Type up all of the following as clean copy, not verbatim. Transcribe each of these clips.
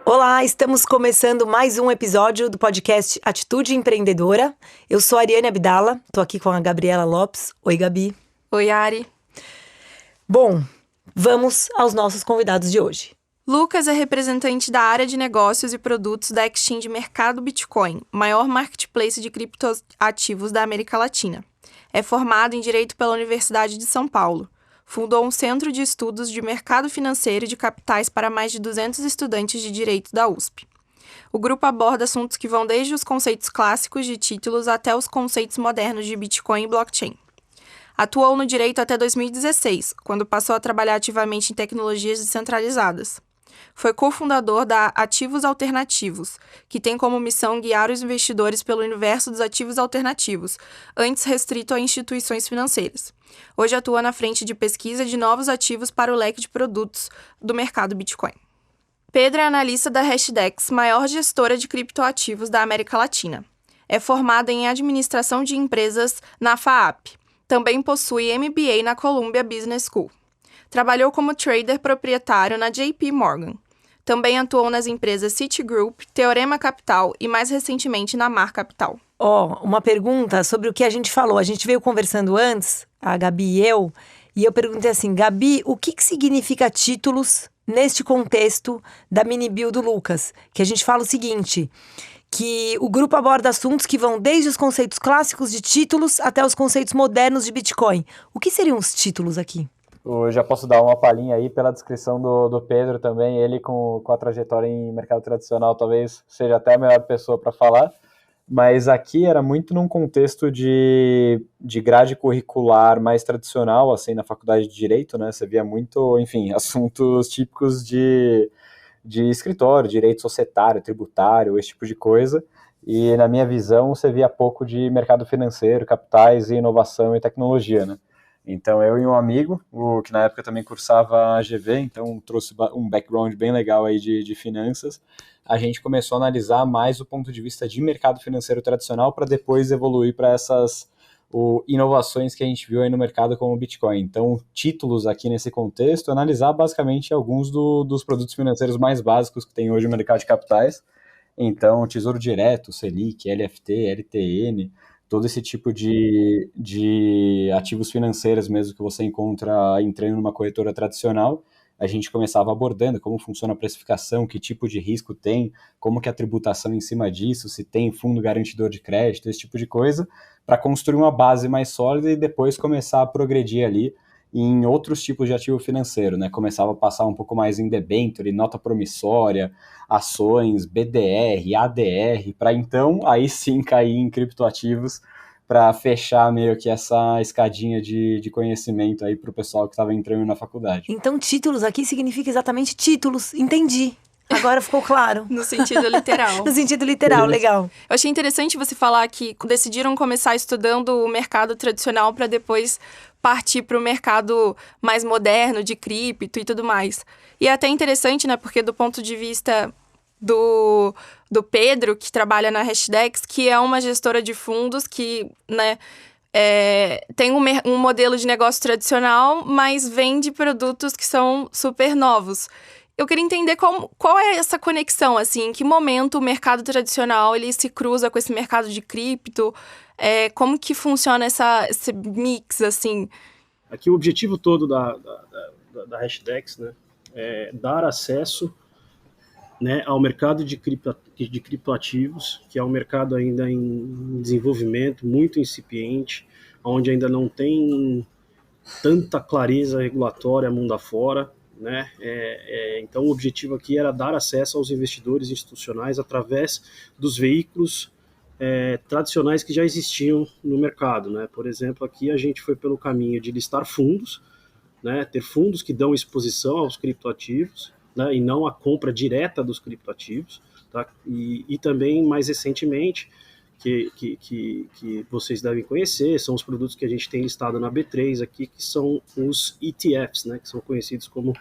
Olá, estamos começando mais um episódio do podcast Atitude Empreendedora. Eu sou a Ariane Abdala, tô aqui com a Gabriela Lopes. Oi, Gabi. Oi, Ari. Bom, vamos aos nossos convidados de hoje. Lucas é representante da área de negócios e produtos da Exchange Mercado Bitcoin, maior marketplace de criptoativos da América Latina. É formado em Direito pela Universidade de São Paulo. Fundou um centro de estudos de mercado financeiro e de capitais para mais de 200 estudantes de direito da USP. O grupo aborda assuntos que vão desde os conceitos clássicos de títulos até os conceitos modernos de Bitcoin e blockchain. Atuou no direito até 2016, quando passou a trabalhar ativamente em tecnologias descentralizadas. Foi cofundador da Ativos Alternativos, que tem como missão guiar os investidores pelo universo dos ativos alternativos, antes restrito a instituições financeiras. Hoje atua na frente de pesquisa de novos ativos para o leque de produtos do mercado Bitcoin. Pedro é analista da Hashdex, maior gestora de criptoativos da América Latina. É formado em administração de empresas na FAAP. Também possui MBA na Columbia Business School. Trabalhou como trader proprietário na JP Morgan. Também atuou nas empresas Citigroup, Teorema Capital e, mais recentemente, na Mar Capital. Uma pergunta sobre o que a gente falou. A gente veio conversando antes, a Gabi e eu perguntei assim, Gabi, o que significa títulos neste contexto da mini bio do Lucas? Que a gente fala o seguinte, que o grupo aborda assuntos que vão desde os conceitos clássicos de títulos até os conceitos modernos de Bitcoin. O que seriam os títulos aqui? Eu já posso dar uma palhinha aí pela descrição do Pedro também, ele com a trajetória em mercado tradicional talvez seja até a melhor pessoa para falar, mas aqui era muito num contexto de grade curricular mais tradicional, assim, na faculdade de Direito, né, você via muito, enfim, assuntos típicos de escritório, direito societário, tributário, esse tipo de coisa, e na minha visão você via pouco de mercado financeiro, capitais e inovação e tecnologia, né. Então, eu e um amigo, que na época também cursava a GV, então trouxe um background bem legal aí de finanças, a gente começou a analisar mais o ponto de vista de mercado financeiro tradicional para depois evoluir para essas inovações que a gente viu aí no mercado como o Bitcoin. Então, títulos aqui nesse contexto, analisar basicamente alguns dos produtos financeiros mais básicos que tem hoje no mercado de capitais. Então, Tesouro Direto, Selic, LFT, LTN, todo esse tipo de ativos financeiros mesmo que você encontra entrando numa corretora tradicional, a gente começava abordando como funciona a precificação, que tipo de risco tem, como que a tributação em cima disso, se tem fundo garantidor de crédito, esse tipo de coisa, para construir uma base mais sólida e depois começar a progredir ali em outros tipos de ativo financeiro, né? Começava a passar um pouco mais em debênture, nota promissória, ações, BDR, ADR, para então aí sim cair em criptoativos para fechar meio que essa escadinha de conhecimento aí para o pessoal que estava entrando na faculdade. Então, títulos aqui significa exatamente títulos, entendi. Agora ficou claro. No sentido literal. No sentido literal, legal. Eu achei interessante você falar que decidiram começar estudando o mercado tradicional para depois partir para o mercado mais moderno, de cripto e tudo mais. E é até interessante, né, porque do ponto de vista do Pedro, que trabalha na Hashdex, que é uma gestora de fundos que, né, tem um modelo de negócio tradicional, mas vende produtos que são super novos. Eu queria entender qual é essa conexão, assim, em que momento o mercado tradicional ele se cruza com esse mercado de cripto, como que funciona esse mix, assim? Aqui o objetivo todo da Hashdex, né, é dar acesso, né, ao mercado de criptoativos, que é um mercado ainda em desenvolvimento, muito incipiente, onde ainda não tem tanta clareza regulatória mundo afora, né? Então o objetivo aqui era dar acesso aos investidores institucionais através dos veículos tradicionais que já existiam no mercado, né? Por exemplo, aqui a gente foi pelo caminho de listar fundos, né? Ter fundos que dão exposição aos criptoativos, né? E não a compra direta dos criptoativos, tá? E também, mais recentemente, que vocês devem conhecer, são os produtos que a gente tem listado na B3 aqui, que são os ETFs, né, que são conhecidos como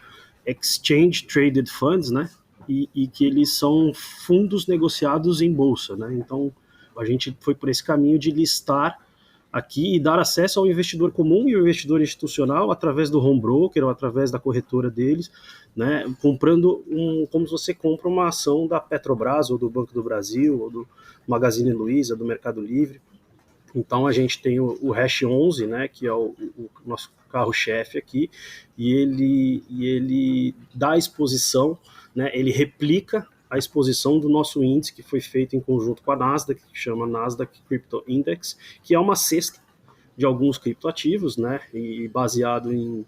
Exchange Traded Funds, né, e que eles são fundos negociados em bolsa, né. Então a gente foi por esse caminho de listar aqui e dar acesso ao investidor comum e ao investidor institucional através do home broker ou através da corretora deles, né, comprando como se você compra uma ação da Petrobras ou do Banco do Brasil ou do Magazine Luiza, do Mercado Livre. Então a gente tem o Hash 11, né, que é o nosso carro-chefe aqui, e ele dá exposição, né, ele replica a exposição do nosso índice que foi feito em conjunto com a Nasdaq, que chama Nasdaq Crypto Index, que é uma cesta de alguns criptoativos, né, e baseado em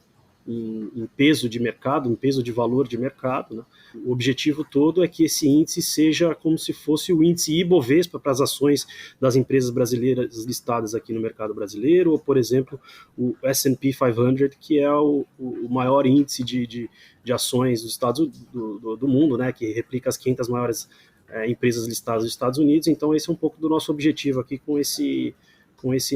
peso de mercado, em peso de valor de mercado, né. O objetivo todo é que esse índice seja como se fosse o índice Ibovespa para as ações das empresas brasileiras listadas aqui no mercado brasileiro, ou, por exemplo, o S&P 500, que é o maior índice de ações dos Estados do mundo, né, que replica as 500 maiores empresas listadas dos Estados Unidos. Então esse é um pouco do nosso objetivo aqui com esse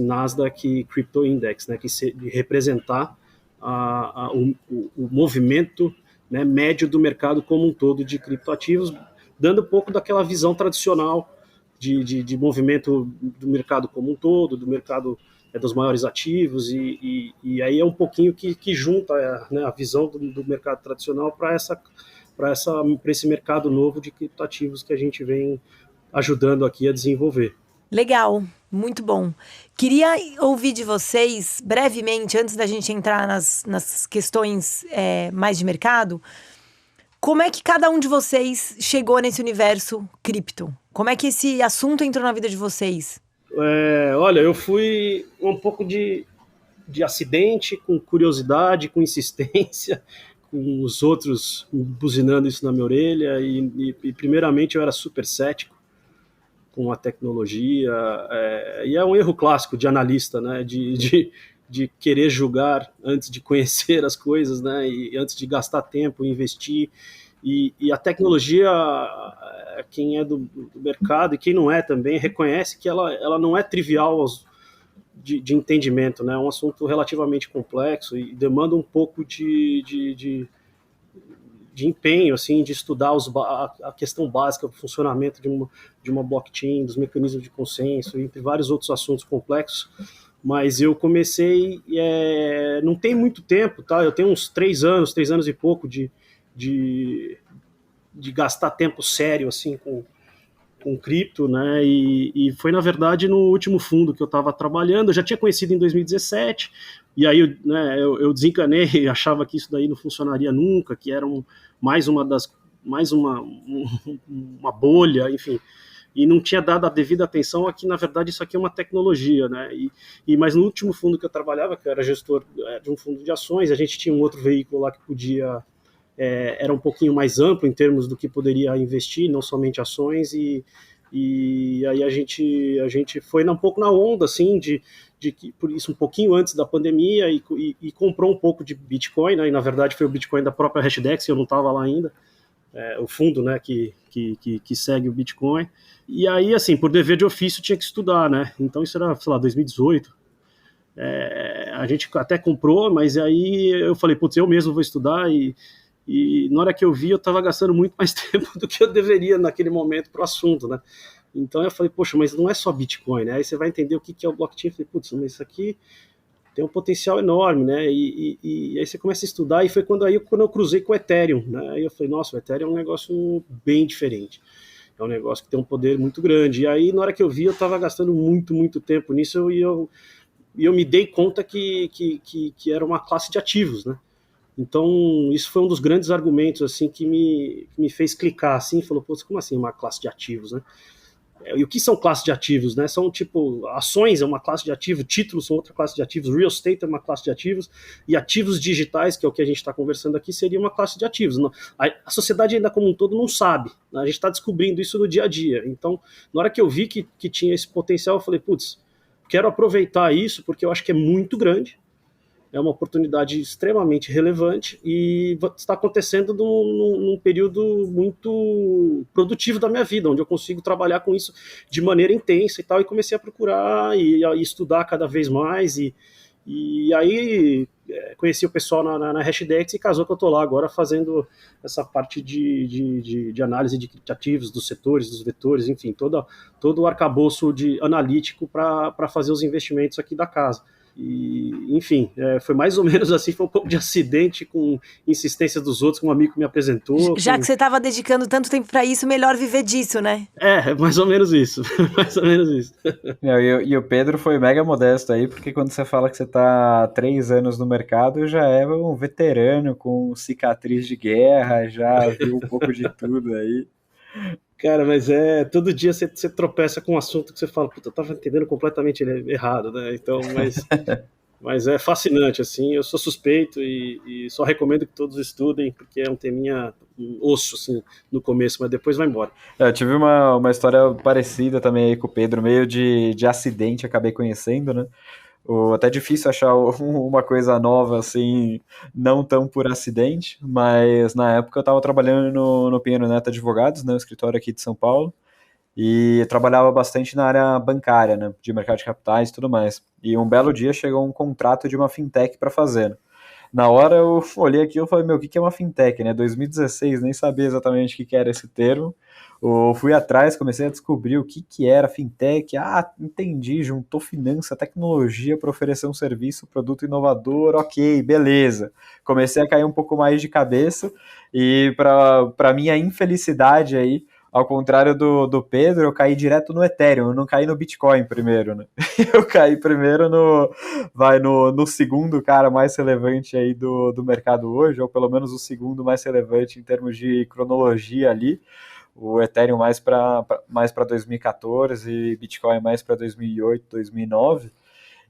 Nasdaq Crypto Index, né, que representar o movimento, né, médio do mercado como um todo de criptoativos, dando um pouco daquela visão tradicional de movimento do mercado como um todo, do mercado dos maiores ativos, e aí é um pouquinho que junta, né, a visão do mercado tradicional para esse mercado novo de criptoativos que a gente vem ajudando aqui a desenvolver. Legal, muito bom. Queria ouvir de vocês, brevemente, antes da gente entrar nas questões mais de mercado, como é que cada um de vocês chegou nesse universo cripto? Como é que esse assunto entrou na vida de vocês? Olha, eu fui um pouco de acidente, com curiosidade, com insistência, com os outros buzinando isso na minha orelha, e primeiramente eu era super cético com a tecnologia, e é um erro clássico de analista, né, de querer julgar antes de conhecer as coisas, né, e antes de gastar tempo, investir, e a tecnologia, quem é do mercado e quem não é também, reconhece que ela não é trivial de entendimento, né, é um assunto relativamente complexo e demanda um pouco de empenho, assim, de estudar a questão básica do funcionamento de uma blockchain, dos mecanismos de consenso, entre vários outros assuntos complexos. Mas eu comecei, não tem muito tempo, tá? Eu tenho uns 3 anos e pouco de gastar tempo sério, assim, com cripto, né, e foi, na verdade, no último fundo que eu estava trabalhando. Eu já tinha conhecido em 2017, e aí eu desencanei e achava que isso daí não funcionaria nunca, que era mais uma bolha, enfim, e não tinha dado a devida atenção a que, na verdade, isso aqui é uma tecnologia, né, mas no último fundo que eu trabalhava, que eu era gestor de um fundo de ações, a gente tinha um outro veículo lá que podia... era um pouquinho mais amplo em termos do que poderia investir, não somente ações, e aí a gente foi um pouco na onda, assim, de que, por isso, um pouquinho antes da pandemia, e comprou um pouco de Bitcoin, né, e na verdade foi o Bitcoin da própria Hashdex, eu não estava lá ainda, o fundo, né, que segue o Bitcoin, e aí, assim, por dever de ofício tinha que estudar, né, então isso era, sei lá, 2018, a gente até comprou, mas aí eu falei, putz, eu mesmo vou estudar, e na hora que eu vi, eu estava gastando muito mais tempo do que eu deveria naquele momento para o assunto, né? Então eu falei, poxa, mas não é só Bitcoin, né? Aí você vai entender o que é o blockchain. Eu falei, putz, mas isso aqui tem um potencial enorme, né? E aí você começa a estudar, e foi quando eu cruzei com o Ethereum, né? Aí eu falei, nossa, o Ethereum é um negócio bem diferente. É um negócio que tem um poder muito grande. E aí, na hora que eu vi, eu estava gastando muito, muito tempo nisso, e eu me dei conta que era uma classe de ativos, né? Então, isso foi um dos grandes argumentos, assim, que me fez clicar, assim, falou, pô, como assim uma classe de ativos, né? E o que são classes de ativos, né? São, tipo, ações é uma classe de ativos, títulos são outra classe de ativos, real estate é uma classe de ativos, e ativos digitais, que é o que a gente está conversando aqui, seria uma classe de ativos. A sociedade ainda como um todo não sabe, né? A gente está descobrindo isso no dia a dia. Então, na hora que eu vi que tinha esse potencial, eu falei, putz, quero aproveitar isso, porque eu acho que é muito grande, é uma oportunidade extremamente relevante, e está acontecendo num período muito produtivo da minha vida, onde eu consigo trabalhar com isso de maneira intensa e tal, e comecei a procurar e estudar cada vez mais, e aí conheci o pessoal na Hashdex e casou que eu estou lá agora fazendo essa parte de análise de ativos, dos setores, dos vetores, enfim, todo o arcabouço analítico para fazer os investimentos aqui da casa. E, enfim, foi mais ou menos assim, foi um pouco de acidente com insistência dos outros, que um amigo me apresentou. Já que você estava dedicando tanto tempo para isso, melhor viver disso, né? Mais ou menos isso, mais ou menos isso. E o Pedro foi mega modesto aí, porque quando você fala que você tá há 3 anos no mercado, já é um veterano com cicatriz de guerra, já viu um pouco de tudo aí. Cara, mas todo dia você tropeça com um assunto que você fala, puta, eu tava entendendo completamente errado, né? Então, mas é fascinante, assim, eu sou suspeito e só recomendo que todos estudem, porque é um teminha osso, assim, no começo, mas depois vai embora. Eu tive uma história parecida também aí com o Pedro, meio de acidente, acabei conhecendo, né? Até difícil achar uma coisa nova, assim, não tão por acidente, mas na época eu estava trabalhando no Pinheiro Neto Advogados, né, no escritório aqui de São Paulo, e trabalhava bastante na área bancária, né, de mercado de capitais e tudo mais. E um belo dia chegou um contrato de uma fintech para fazer. Na hora eu olhei aquilo e falei, meu, o que é uma fintech, né? 2016, nem sabia exatamente o que era esse termo. Eu fui atrás, comecei a descobrir o que era fintech. Entendi, juntou finança, tecnologia para oferecer um serviço, produto inovador, ok, beleza. Comecei a cair um pouco mais de cabeça e para minha infelicidade aí, ao contrário do Pedro, eu caí direto no Ethereum, eu não caí no Bitcoin primeiro, né? Eu caí primeiro no segundo cara mais relevante aí do mercado hoje, ou pelo menos o segundo mais relevante em termos de cronologia ali. O Ethereum mais para 2014 e Bitcoin mais para 2008, 2009.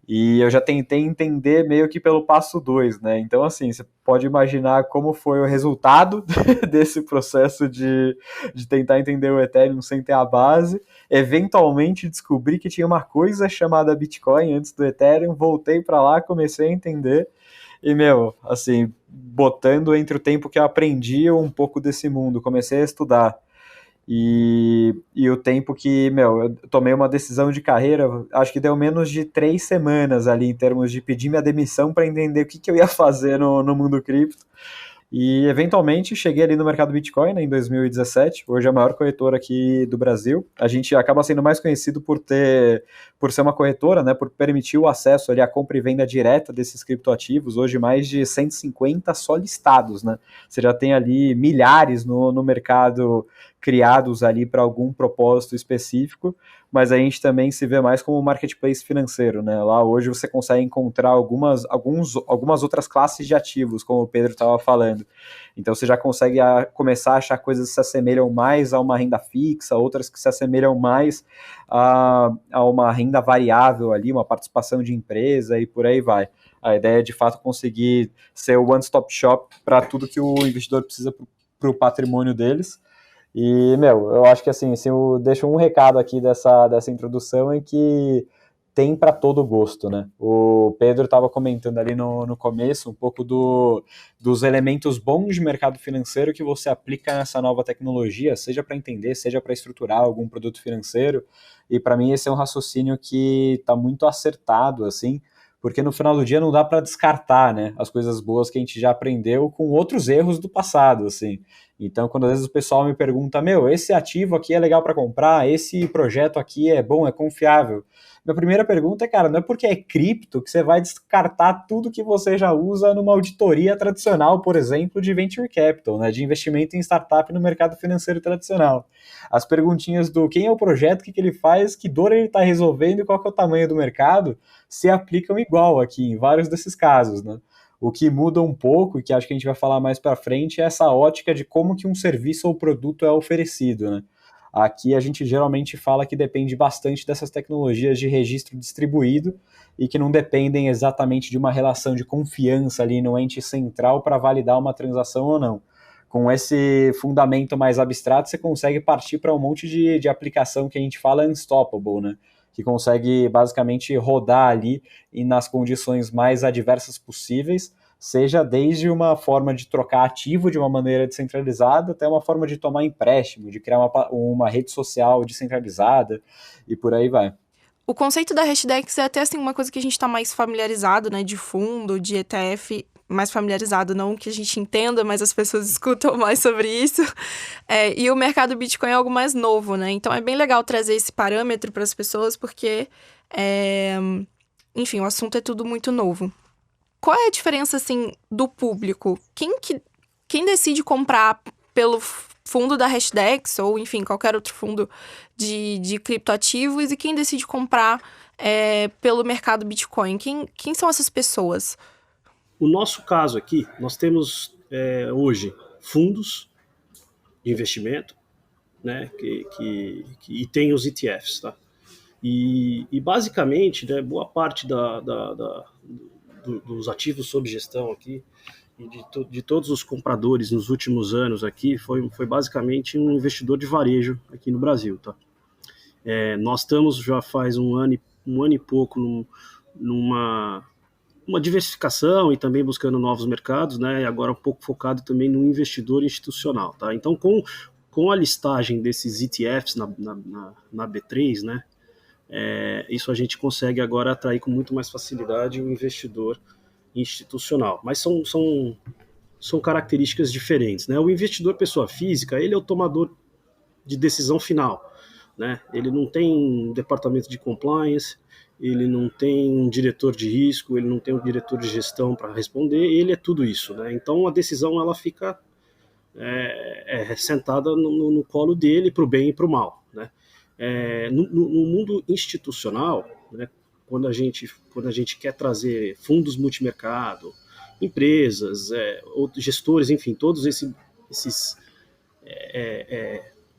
E eu já tentei entender meio que pelo passo 2, né? Então, assim, você pode imaginar como foi o resultado desse processo de tentar entender o Ethereum sem ter a base. Eventualmente descobri que tinha uma coisa chamada Bitcoin antes do Ethereum, voltei para lá, comecei a entender. E, meu, assim, botando entre o tempo que eu aprendi um pouco desse mundo, comecei a estudar. E o tempo que, meu, eu tomei uma decisão de carreira, acho que deu menos de 3 semanas ali em termos de pedir minha demissão para entender o que eu ia fazer no mundo cripto. E eventualmente cheguei ali no mercado Bitcoin, né, em 2017, hoje é a maior corretora aqui do Brasil. A gente acaba sendo mais conhecido por ser uma corretora, né, por permitir o acesso ali à compra e venda direta desses criptoativos, hoje mais de 150 só listados, né? Você já tem ali milhares no mercado criados ali para algum propósito específico, mas a gente também se vê mais como um marketplace financeiro, né? Lá hoje você consegue encontrar algumas outras classes de ativos, como o Pedro estava falando. Então você já consegue começar a achar coisas que se assemelham mais a uma renda fixa, outras que se assemelham mais a uma renda variável ali, uma participação de empresa e por aí vai. A ideia é de fato conseguir ser o one-stop shop para tudo que o investidor precisa para o patrimônio deles. E, meu, eu acho que assim, se eu deixo um recado aqui dessa introdução é que tem para todo gosto, né? O Pedro estava comentando ali no começo um pouco dos elementos bons de mercado financeiro que você aplica nessa nova tecnologia, seja para entender, seja para estruturar algum produto financeiro. E para mim esse é um raciocínio que está muito acertado, assim, porque no final do dia não dá para descartar, né, as coisas boas que a gente já aprendeu com outros erros do passado, assim. Então, quando às vezes o pessoal me pergunta, meu, esse ativo aqui é legal para comprar, esse projeto aqui é bom, é confiável. Minha primeira pergunta é, cara, não é porque é cripto que você vai descartar tudo que você já usa numa auditoria tradicional, por exemplo, de venture capital, né, de investimento em startup no mercado financeiro tradicional. As perguntinhas do quem é o projeto, o que ele faz, que dor ele está resolvendo e qual que é o tamanho do mercado, se aplicam igual aqui em vários desses casos, né? O que muda um pouco, e que acho que a gente vai falar mais para frente, é essa ótica de como que um serviço ou produto é oferecido, né? Aqui a gente geralmente fala que depende bastante dessas tecnologias de registro distribuído e que não dependem exatamente de uma relação de confiança ali no ente central para validar uma transação ou não. Com esse fundamento mais abstrato, você consegue partir para um monte de aplicação que a gente fala unstoppable, né? Que consegue basicamente rodar ali e nas condições mais adversas possíveis, seja desde uma forma de trocar ativo de uma maneira descentralizada até uma forma de tomar empréstimo, de criar uma rede social descentralizada e por aí vai. O conceito da Hashdex é até assim, uma coisa que a gente está mais familiarizado, né, de fundo, de ETF, mais familiarizado, não que a gente entenda, mas as pessoas escutam mais sobre isso. E o mercado Bitcoin é algo mais novo, né? Então é bem legal trazer esse parâmetro para as pessoas, porque, enfim, o assunto é tudo muito novo. Qual é a diferença, assim, do público? Quem decide comprar pelo fundo da Hashdex, ou, enfim, qualquer outro fundo de criptoativos, e quem decide comprar pelo mercado Bitcoin? Quem são essas pessoas? O nosso caso aqui, nós temos hoje fundos de investimento, né, e tem os ETFs, tá? E basicamente, né, boa parte dos ativos sob gestão aqui e de todos os compradores nos últimos anos aqui foi basicamente um investidor de varejo aqui no Brasil, tá? Nós estamos já faz um ano e pouco numa uma diversificação e também buscando novos mercados, né? E agora um pouco focado também no investidor institucional, tá? Então, com a listagem desses ETFs na B3, né? Isso a gente consegue agora atrair com muito mais facilidade o investidor institucional. Mas são características diferentes, né? O investidor pessoa física, ele é o tomador de decisão final, né? Ele não tem um departamento de compliance, ele não tem um diretor de risco, ele não tem um diretor de gestão para responder, ele é tudo isso, né? Então a decisão ela fica sentada no colo dele para o bem e para o mal, né? No mundo institucional, né, quando a gente quer trazer fundos multimercado, empresas, gestores, enfim, todos esses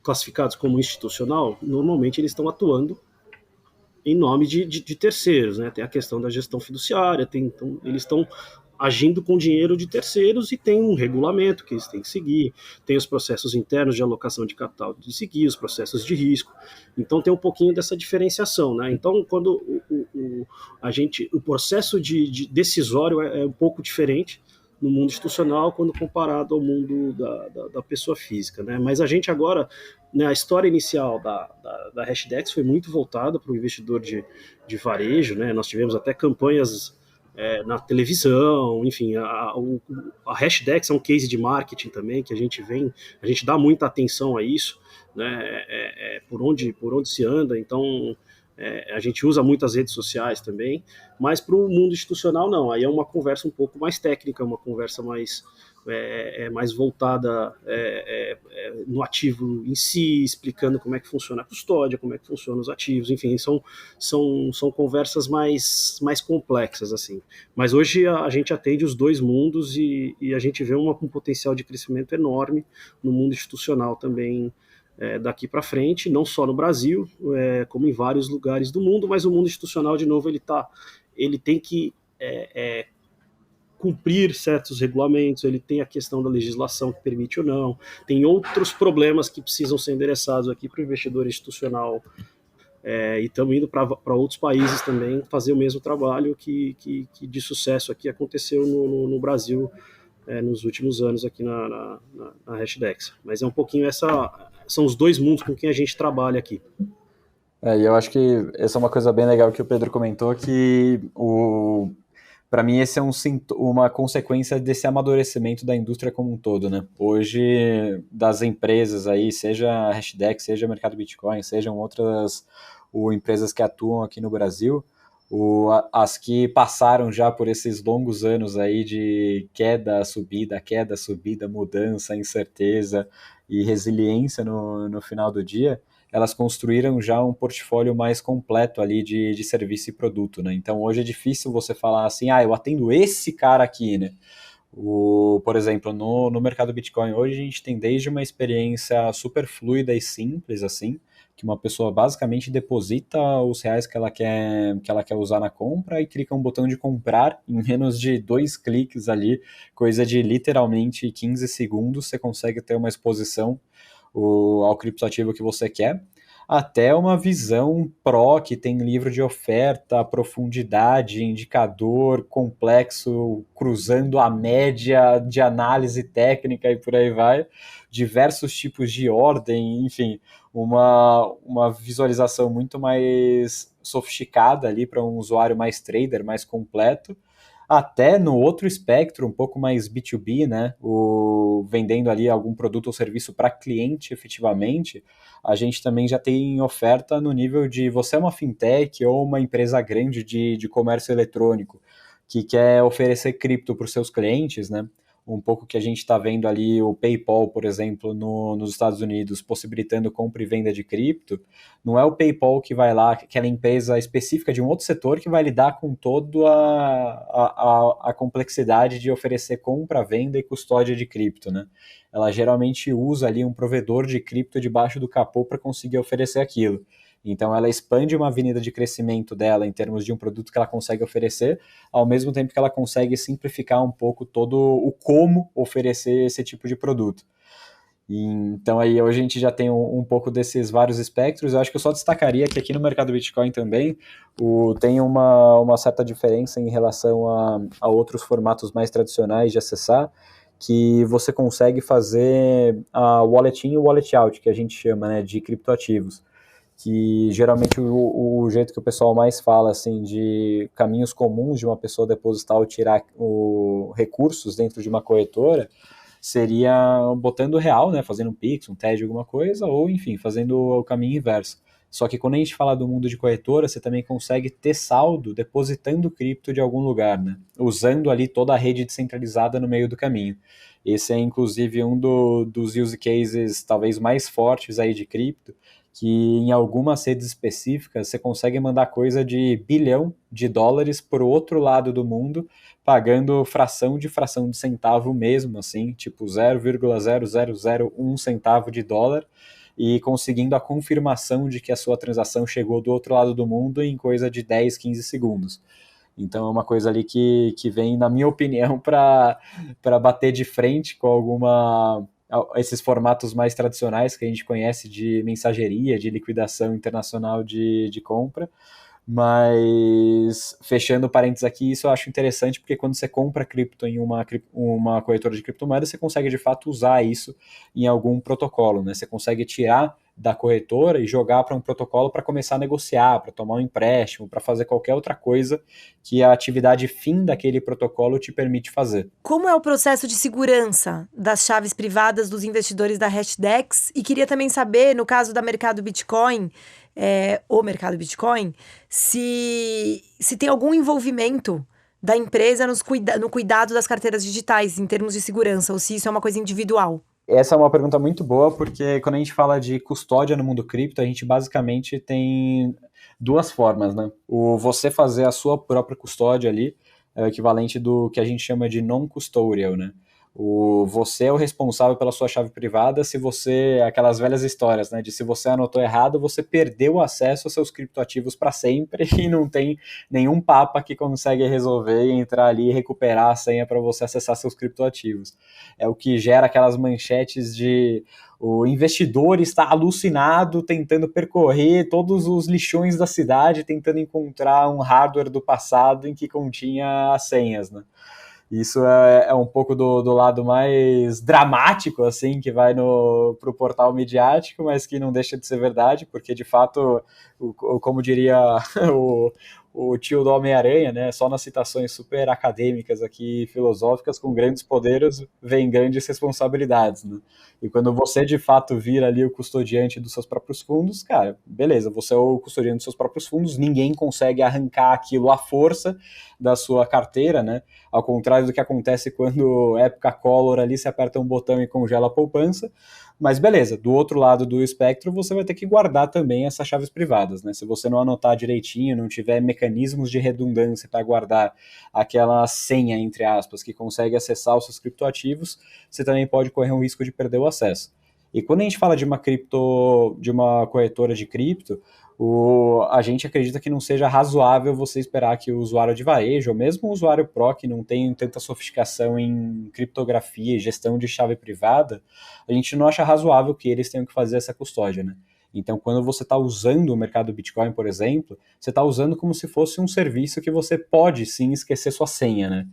classificados como institucional, normalmente eles estão atuando em nome de terceiros, né? Tem a questão da gestão fiduciária, então, eles estão agindo com dinheiro de terceiros e tem um regulamento que eles têm que seguir, tem os processos internos de alocação de capital de seguir, os processos de risco, então tem um pouquinho dessa diferenciação, né? Então, quando o processo de decisório é um pouco diferente no mundo institucional quando comparado ao mundo da pessoa física, né? Mas a gente agora, né, a história inicial da Hashdex foi muito voltada para o investidor de varejo, né? Nós tivemos até campanhas na televisão, enfim, a Hashdex é um case de marketing também que a gente dá muita atenção a isso, né? Por onde se anda, então a gente usa muitas redes sociais também, mas para o mundo institucional não, aí é uma conversa um pouco mais técnica, uma conversa mais voltada no ativo em si, explicando como é que funciona a custódia, como é que funcionam os ativos, enfim, são conversas mais complexas, assim. Mas hoje a gente atende os dois mundos e a gente vê um potencial de crescimento enorme no mundo institucional também, daqui para frente, não só no Brasil, como em vários lugares do mundo, mas o mundo institucional, de novo, ele tem que cumprir certos regulamentos, ele tem a questão da legislação que permite ou não, tem outros problemas que precisam ser endereçados aqui para o investidor institucional, e estamos indo para outros países também fazer o mesmo trabalho que de sucesso aqui aconteceu no Brasil nos últimos anos aqui na Hashdex. Mas é um pouquinho são os dois mundos com quem a gente trabalha aqui. E eu acho que essa é uma coisa bem legal que o Pedro comentou, que para mim esse é uma consequência desse amadurecimento da indústria como um todo, né? Hoje, das empresas aí, seja a Hashdex, seja o mercado Bitcoin, sejam outras empresas que atuam aqui no Brasil, as que passaram já por esses longos anos aí de queda, subida, mudança, incerteza e resiliência no final do dia, elas construíram já um portfólio mais completo ali de serviço e produto, né? Então hoje é difícil você falar assim, eu atendo esse cara aqui, né? Por exemplo, no mercado Bitcoin hoje a gente tem desde uma experiência super fluida e simples, assim, que uma pessoa basicamente deposita os reais que ela quer usar na compra e clica um botão de comprar em menos de 2 cliques ali, coisa de literalmente 15 segundos, você consegue ter uma exposição ao criptoativo que você quer, até uma visão que tem livro de oferta, profundidade, indicador complexo, cruzando a média de análise técnica e por aí vai, diversos tipos de ordem, enfim, uma visualização muito mais sofisticada ali para um usuário mais trader, mais completo, até no outro espectro, um pouco mais B2B, né, vendendo ali algum produto ou serviço para cliente efetivamente, a gente também já tem oferta no nível de você é uma fintech ou uma empresa grande de comércio eletrônico que quer oferecer cripto para os seus clientes, né? Um pouco que a gente está vendo ali o PayPal, por exemplo, nos Estados Unidos, possibilitando compra e venda de cripto, não é o PayPal que vai lá, aquela empresa específica de um outro setor que vai lidar com toda a complexidade de oferecer compra, venda e custódia de cripto, né? Ela geralmente usa ali um provedor de cripto debaixo do capô para conseguir oferecer aquilo. Então ela expande uma avenida de crescimento dela em termos de um produto que ela consegue oferecer, ao mesmo tempo que ela consegue simplificar um pouco todo o como oferecer esse tipo de produto. Então aí hoje a gente já tem um pouco desses vários espectros. Eu acho que eu só destacaria que aqui no mercado Bitcoin também tem uma certa diferença em relação a outros formatos mais tradicionais de acessar, que você consegue fazer a wallet in e wallet out, que a gente chama, né, de criptoativos, que geralmente o jeito que o pessoal mais fala, assim, de caminhos comuns de uma pessoa depositar ou tirar recursos dentro de uma corretora, seria botando real, né, fazendo um Pix, um TED, alguma coisa, ou, enfim, fazendo o caminho inverso. Só que quando a gente fala do mundo de corretora, você também consegue ter saldo depositando cripto de algum lugar, né, usando ali toda a rede descentralizada no meio do caminho. Esse é, inclusive, um dos use cases talvez mais fortes aí de cripto, que em algumas redes específicas você consegue mandar coisa de $1 bilhão para o outro lado do mundo, pagando fração de centavo mesmo, assim, tipo 0,0001 centavo de dólar, e conseguindo a confirmação de que a sua transação chegou do outro lado do mundo em coisa de 10, 15 segundos. Então é uma coisa ali que vem, na minha opinião, para bater de frente com esses formatos mais tradicionais que a gente conhece de mensageria, de liquidação internacional de compra. Mas, fechando parênteses aqui, isso eu acho interessante porque quando você compra cripto em uma corretora de criptomoedas, você consegue de fato usar isso em algum protocolo, né? Você consegue tirar da corretora e jogar para um protocolo para começar a negociar, para tomar um empréstimo, para fazer qualquer outra coisa que a atividade fim daquele protocolo te permite fazer. Como é o processo de segurança das chaves privadas dos investidores da Hashdex? E queria também saber, no caso da mercado Bitcoin, o mercado Bitcoin, se tem algum envolvimento da empresa no cuidado das carteiras digitais, em termos de segurança, ou se isso é uma coisa individual. Essa é uma pergunta muito boa, porque quando a gente fala de custódia no mundo cripto, a gente basicamente tem duas formas, né? Você fazer a sua própria custódia ali é o equivalente do que a gente chama de non-custodial, né? Você é o responsável pela sua chave privada aquelas velhas histórias, né, de se você anotou errado, você perdeu o acesso aos seus criptoativos para sempre e não tem nenhum papa que consegue resolver e entrar ali e recuperar a senha para você acessar seus criptoativos. É o que gera aquelas manchetes de o investidor está alucinado tentando percorrer todos os lixões da cidade, tentando encontrar um hardware do passado em que continha as senhas, né? Isso é um pouco do lado mais dramático, assim, que vai pro portal midiático, mas que não deixa de ser verdade, porque, de fato, como diria o tio do Homem-Aranha, né, só nas citações super acadêmicas aqui, filosóficas, com grandes poderes, vem grandes responsabilidades, né? E quando você, de fato, vira ali o custodiante dos seus próprios fundos, cara, beleza, você é o custodiante dos seus próprios fundos, ninguém consegue arrancar aquilo à força da sua carteira, né? Ao contrário do que acontece quando época Collor ali se aperta um botão e congela a poupança, mas beleza, do outro lado do espectro você vai ter que guardar também essas chaves privadas, né? Se você não anotar direitinho, não tiver mecanismos de redundância para guardar aquela senha, entre aspas, que consegue acessar os seus criptoativos, você também pode correr um risco de perder o acesso. E quando a gente fala de uma corretora de cripto, a gente acredita que não seja razoável você esperar que o usuário de varejo, ou mesmo o usuário Pro, que não tem tanta sofisticação em criptografia e gestão de chave privada, a gente não acha razoável que eles tenham que fazer essa custódia, né? Então, quando você está usando o mercado Bitcoin, por exemplo, você está usando como se fosse um serviço que você pode, sim, esquecer sua senha, né?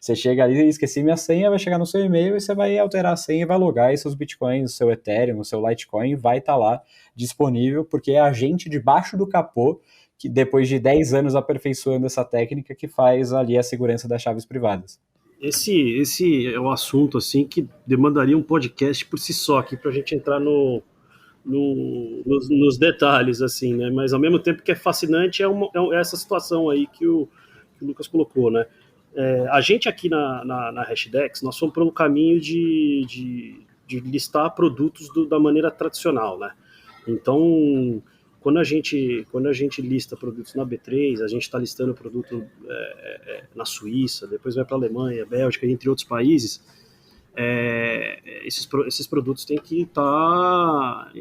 Você chega ali e esqueci minha senha, vai chegar no seu e-mail e você vai alterar a senha e vai logar e seus Bitcoins, o seu Ethereum, o seu Litecoin vai estar lá disponível, porque é a gente debaixo do capô que depois de 10 anos aperfeiçoando essa técnica que faz ali a segurança das chaves privadas. Esse é um assunto assim que demandaria um podcast por si só aqui para a gente entrar nos detalhes, assim, né? Mas ao mesmo tempo que é fascinante é essa situação aí que o Lucas colocou, né? A gente aqui na Hashdex, nós fomos para um caminho de listar produtos da maneira tradicional, né? Então, quando a gente lista produtos na B3, a gente está listando produto na Suíça, depois vai para a Alemanha, Bélgica, entre outros países, esses produtos têm que estar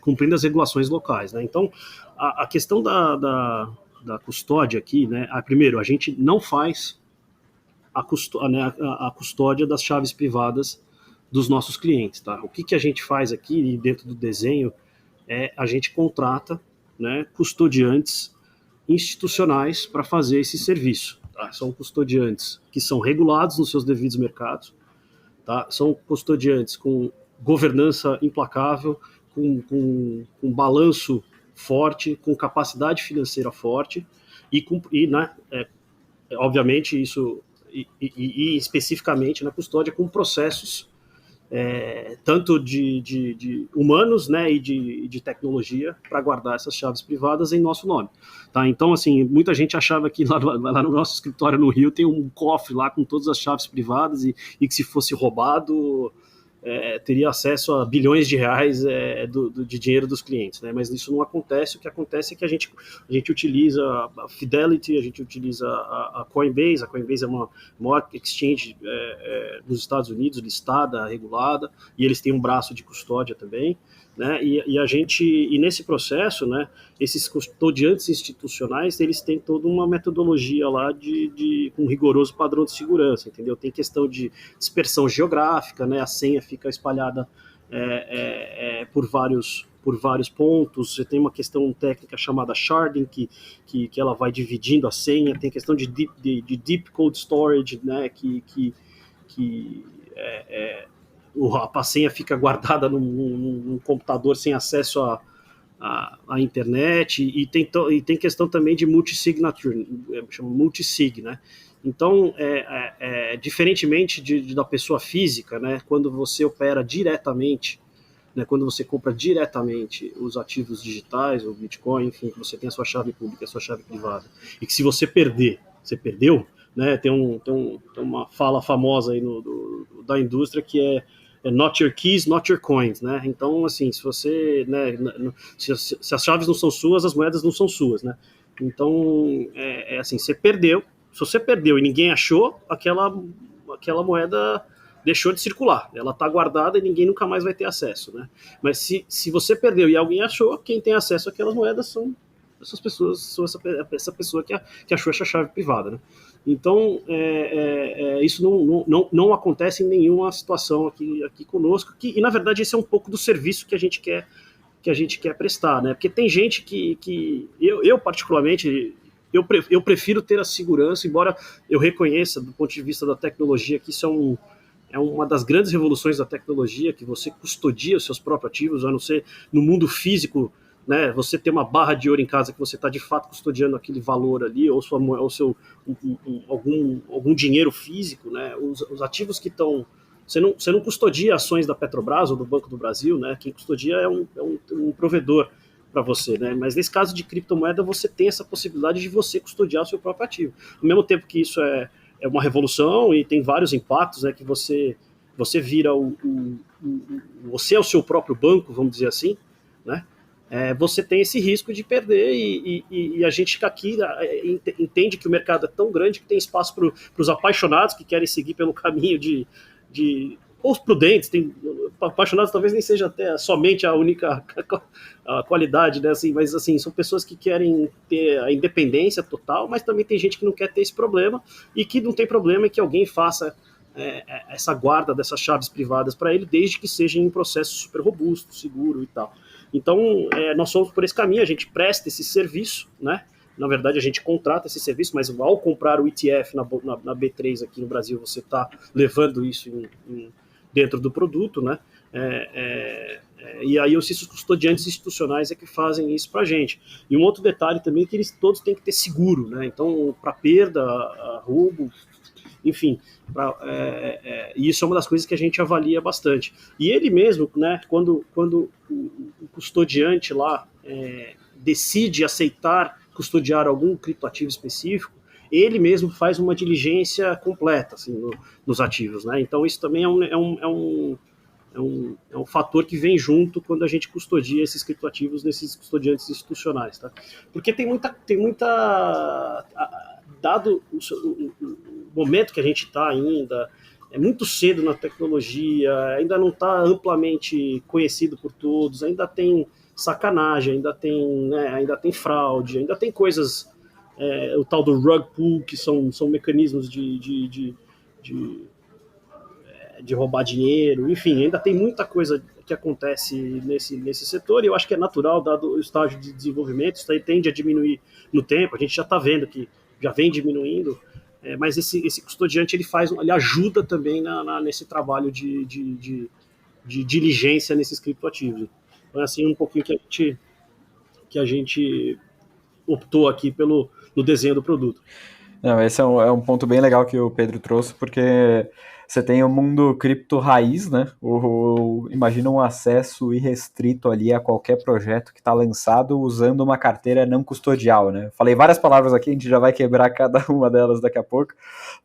cumprindo as regulações locais, né? Então, a questão da custódia aqui, né? Primeiro, a gente não faz a custódia das chaves privadas dos nossos clientes, tá? O que a gente faz aqui dentro do desenho a gente contrata, né, custodiantes institucionais para fazer esse serviço. Tá? São custodiantes que são regulados nos seus devidos mercados, tá? São custodiantes com governança implacável, com balanço forte, com capacidade financeira forte né, obviamente isso e especificamente na custódia com processos tanto de humanos, né, e de tecnologia para guardar essas chaves privadas em nosso nome. Tá? Então, assim, muita gente achava que lá no nosso escritório no Rio tem um cofre lá com todas as chaves privadas e que se fosse roubado teria acesso a bilhões de reais de dinheiro dos clientes, né? Mas isso não acontece. O que acontece é que a gente utiliza a Fidelity, a gente utiliza a Coinbase. A Coinbase é uma maior exchange nos Estados Unidos, listada, regulada, e eles têm um braço de custódia também, né? E nesse processo, né, esses custodiantes institucionais, eles têm toda uma metodologia lá com um rigoroso padrão de segurança, entendeu? Tem questão de dispersão geográfica, né? A senha fica espalhada por vários pontos. Você tem uma questão técnica chamada sharding, que ela vai dividindo a senha. Tem questão de deep code storage, né? A senha fica guardada num computador sem acesso à internet, e tem questão também de multisignature, chama multisig, né? Então, diferentemente da pessoa física, né, quando você opera diretamente, né, quando você compra diretamente os ativos digitais, o Bitcoin, enfim, que você tem a sua chave pública, a sua chave privada, e que se você perder, você perdeu, né? Tem uma fala famosa aí da indústria que é not your keys, not your coins, né? Então, assim, se você, né, se as chaves não são suas, as moedas não são suas, né? Então, assim, você perdeu. Se você perdeu e ninguém achou, aquela moeda deixou de circular. Ela está guardada e ninguém nunca mais vai ter acesso, né? Mas se você perdeu e alguém achou, quem tem acesso àquelas moedas são essas pessoas, são essa pessoa que achou essa chave privada, né? Então, isso não acontece em nenhuma situação aqui conosco, e na verdade esse é um pouco do serviço que a gente quer prestar, né? Porque tem gente que eu particularmente, eu prefiro ter a segurança, embora eu reconheça do ponto de vista da tecnologia que isso é uma das grandes revoluções da tecnologia, que você custodia os seus próprios ativos, a não ser no mundo físico, né, você ter uma barra de ouro em casa que você está de fato custodiando aquele valor ali, ou algum dinheiro físico, né? Os ativos que estão... Você não custodia ações da Petrobras ou do Banco do Brasil, né? Quem custodia é um provedor para você, né? Mas nesse caso de criptomoeda, você tem essa possibilidade de você custodiar o seu próprio ativo. Ao mesmo tempo que isso é uma revolução e tem vários impactos, né? Que você vira você é o seu próprio banco, vamos dizer assim, né? Você tem esse risco de perder, e a gente aqui entende que o mercado é tão grande que tem espaço para os apaixonados que querem seguir pelo caminho ou os prudentes. Apaixonados talvez nem seja até somente a única qualidade, né? Assim, mas assim, são pessoas que querem ter a independência total, mas também tem gente que não quer ter esse problema, e que não tem problema que alguém faça essa guarda dessas chaves privadas para ele, desde que seja em um processo super robusto, seguro e tal. Então, nós somos por esse caminho, a gente presta esse serviço, né? Na verdade, a gente contrata esse serviço, mas ao comprar o ETF na B3 aqui no Brasil, você está levando isso dentro do produto, né? E aí esses custodiantes institucionais é que fazem isso para a gente. E um outro detalhe também é que eles todos têm que ter seguro, né? Então, para perda, roubo, enfim, e isso é uma das coisas que a gente avalia bastante. E ele mesmo, né, quando o custodiante lá decide aceitar custodiar algum criptoativo específico, ele mesmo faz uma diligência completa assim, nos ativos, né? Então isso também é um fator que vem junto quando a gente custodia esses criptoativos nesses custodiantes institucionais, tá? Porque tem muita dado o momento que a gente está ainda, é muito cedo na tecnologia, ainda não está amplamente conhecido por todos, ainda tem sacanagem, ainda tem fraude, ainda tem coisas, o tal do rug pull, que são mecanismos de roubar dinheiro, enfim, ainda tem muita coisa que acontece nesse setor, e eu acho que é natural, dado o estágio de desenvolvimento, isso aí tende a diminuir no tempo, a gente já está vendo que já vem diminuindo, mas esse custodiante ele ajuda também nesse trabalho de diligência nesses criptoativos. Então é assim um pouquinho que a gente optou aqui no desenho do produto. Não, esse é um ponto bem legal que o Pedro trouxe, porque você tem o mundo cripto raiz, né? Imagina um acesso irrestrito ali a qualquer projeto que está lançado usando uma carteira não custodial, né? Falei várias palavras aqui, a gente já vai quebrar cada uma delas daqui a pouco,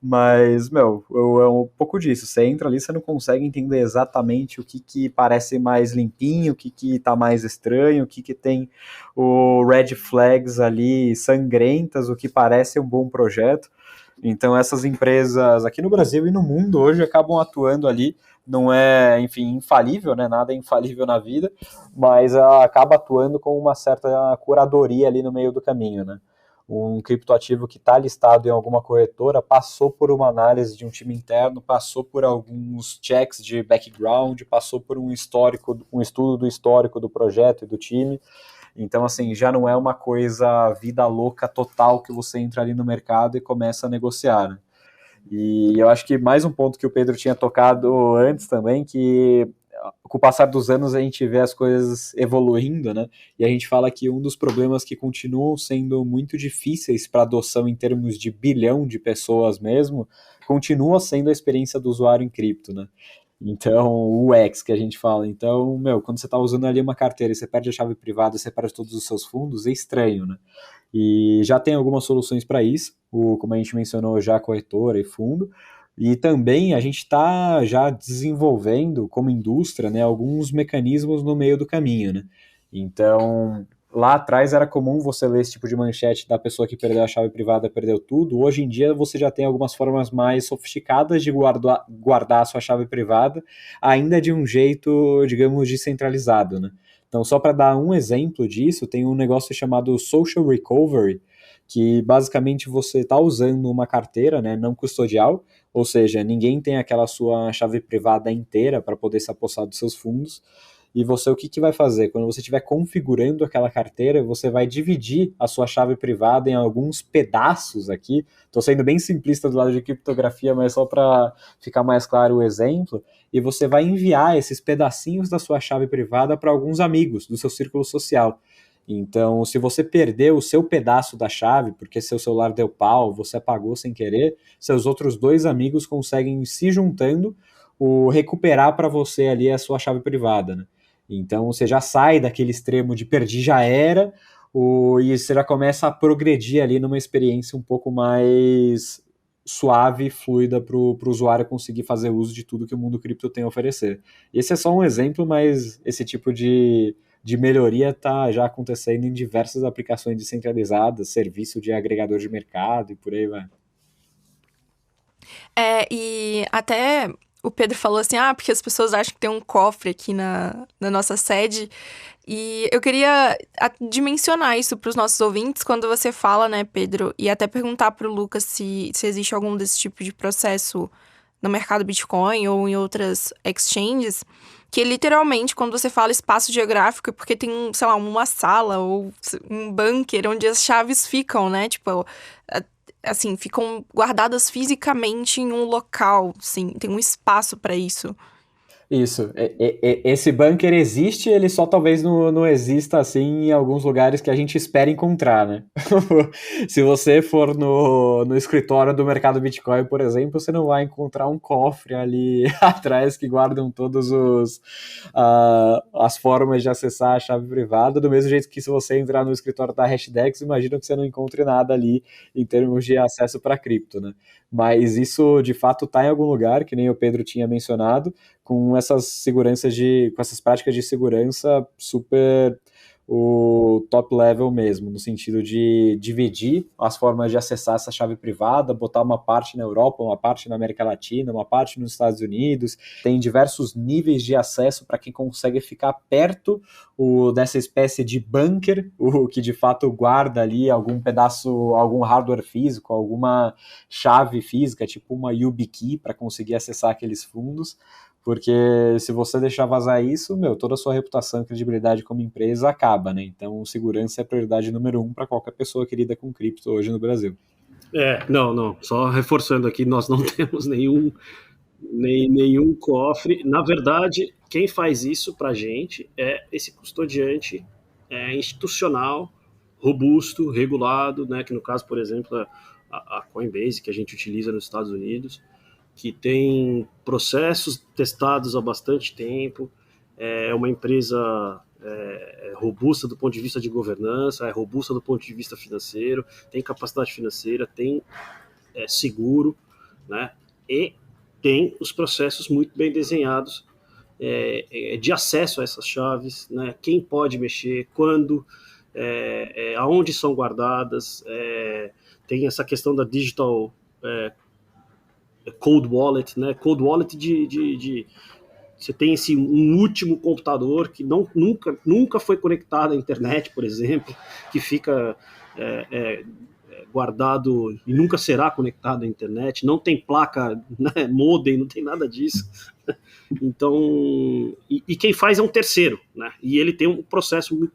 mas, é um pouco disso. Você entra ali, você não consegue entender exatamente o que parece mais limpinho, o que tá mais estranho, o que tem o red flags ali sangrentas, o que parece um bom projeto. Então essas empresas aqui no Brasil e no mundo hoje acabam atuando ali, não é, enfim, infalível, né? Nada é infalível na vida, mas ela acaba atuando com uma certa curadoria ali no meio do caminho, né? Um criptoativo que está listado em alguma corretora passou por uma análise de um time interno, passou por alguns checks de background, passou por um estudo do histórico do projeto e do time. Então, assim, já não é uma coisa vida louca total que você entra ali no mercado e começa a negociar, né? E eu acho que mais um ponto que o Pedro tinha tocado antes também, que com o passar dos anos a gente vê as coisas evoluindo, né? E a gente fala que um dos problemas que continuam sendo muito difíceis para adoção em termos de bilhão de pessoas mesmo, continua sendo a experiência do usuário em cripto, né? Então, o UX que a gente fala. Então, quando você está usando ali uma carteira e você perde a chave privada, você perde todos os seus fundos, é estranho, né? E já tem algumas soluções para isso, como a gente mencionou já, corretora e fundo, e também a gente está já desenvolvendo, como indústria, né, alguns mecanismos no meio do caminho, né? Então, lá atrás era comum você ler esse tipo de manchete da pessoa que perdeu a chave privada, perdeu tudo. Hoje em dia você já tem algumas formas mais sofisticadas de guardar a sua chave privada, ainda de um jeito, digamos, descentralizado, né? Então, só para dar um exemplo disso, tem um negócio chamado Social Recovery, que basicamente você está usando uma carteira, né, não custodial, ou seja, ninguém tem aquela sua chave privada inteira para poder se apossar dos seus fundos. E você, o que vai fazer? Quando você estiver configurando aquela carteira, você vai dividir a sua chave privada em alguns pedaços aqui. Estou sendo bem simplista do lado de criptografia, mas só para ficar mais claro o exemplo. E você vai enviar esses pedacinhos da sua chave privada para alguns amigos do seu círculo social. Então, se você perdeu o seu pedaço da chave, porque seu celular deu pau, você apagou sem querer, seus outros 2 amigos conseguem, se juntando, recuperar para você ali a sua chave privada, né? Então você já sai daquele extremo de perdi já era, e você já começa a progredir ali numa experiência um pouco mais suave e fluida para o usuário conseguir fazer uso de tudo que o mundo cripto tem a oferecer. Esse é só um exemplo, mas esse tipo de melhoria está já acontecendo em diversas aplicações descentralizadas, serviço de agregador de mercado e por aí vai. E até o Pedro falou assim, porque as pessoas acham que tem um cofre aqui na nossa sede. E eu queria dimensionar isso para os nossos ouvintes quando você fala, né, Pedro? E até perguntar para o Lucas se existe algum desse tipo de processo no mercado Bitcoin ou em outras exchanges, que literalmente, quando você fala espaço geográfico, é porque tem, sei lá, uma sala ou um bunker onde as chaves ficam, né? Tipo, assim, ficam guardadas fisicamente em um local, assim, tem um espaço para isso. Isso. Esse bunker existe, ele só talvez não exista assim em alguns lugares que a gente espera encontrar, né? Se você for no escritório do mercado Bitcoin, por exemplo, você não vai encontrar um cofre ali atrás que guardam todos as formas de acessar a chave privada, do mesmo jeito que se você entrar no escritório da Hashdex, imagino que você não encontre nada ali em termos de acesso para cripto, né? Mas isso de fato está em algum lugar, que nem o Pedro tinha mencionado, com com essas práticas de segurança super o top level mesmo, no sentido de dividir as formas de acessar essa chave privada, botar uma parte na Europa, uma parte na América Latina, uma parte nos Estados Unidos. Tem diversos níveis de acesso para quem consegue ficar perto dessa espécie de bunker, o que de fato guarda ali algum pedaço, algum hardware físico, alguma chave física, tipo uma YubiKey, para conseguir acessar aqueles fundos. Porque se você deixar vazar isso, toda a sua reputação e credibilidade como empresa acaba, né? Então, segurança é a prioridade número 1 para qualquer pessoa que lida com cripto hoje no Brasil. Não. Só reforçando aqui, nós não temos nenhum cofre. Na verdade, quem faz isso para a gente é esse custodiante institucional, robusto, regulado, né? Que no caso, por exemplo, a Coinbase, que a gente utiliza nos Estados Unidos, que tem processos testados há bastante tempo, é uma empresa robusta do ponto de vista de governança, é robusta do ponto de vista financeiro, tem capacidade financeira, tem seguro, né? E tem os processos muito bem desenhados de acesso a essas chaves, né? Quem pode mexer, quando, aonde são guardadas, tem essa questão da digital cold wallet, né? Cold wallet você tem um último computador que nunca foi conectado à internet, por exemplo, que fica guardado e nunca será conectado à internet, não tem placa, né, modem, não tem nada disso. Então, e quem faz é um terceiro, né? E ele tem um processo muito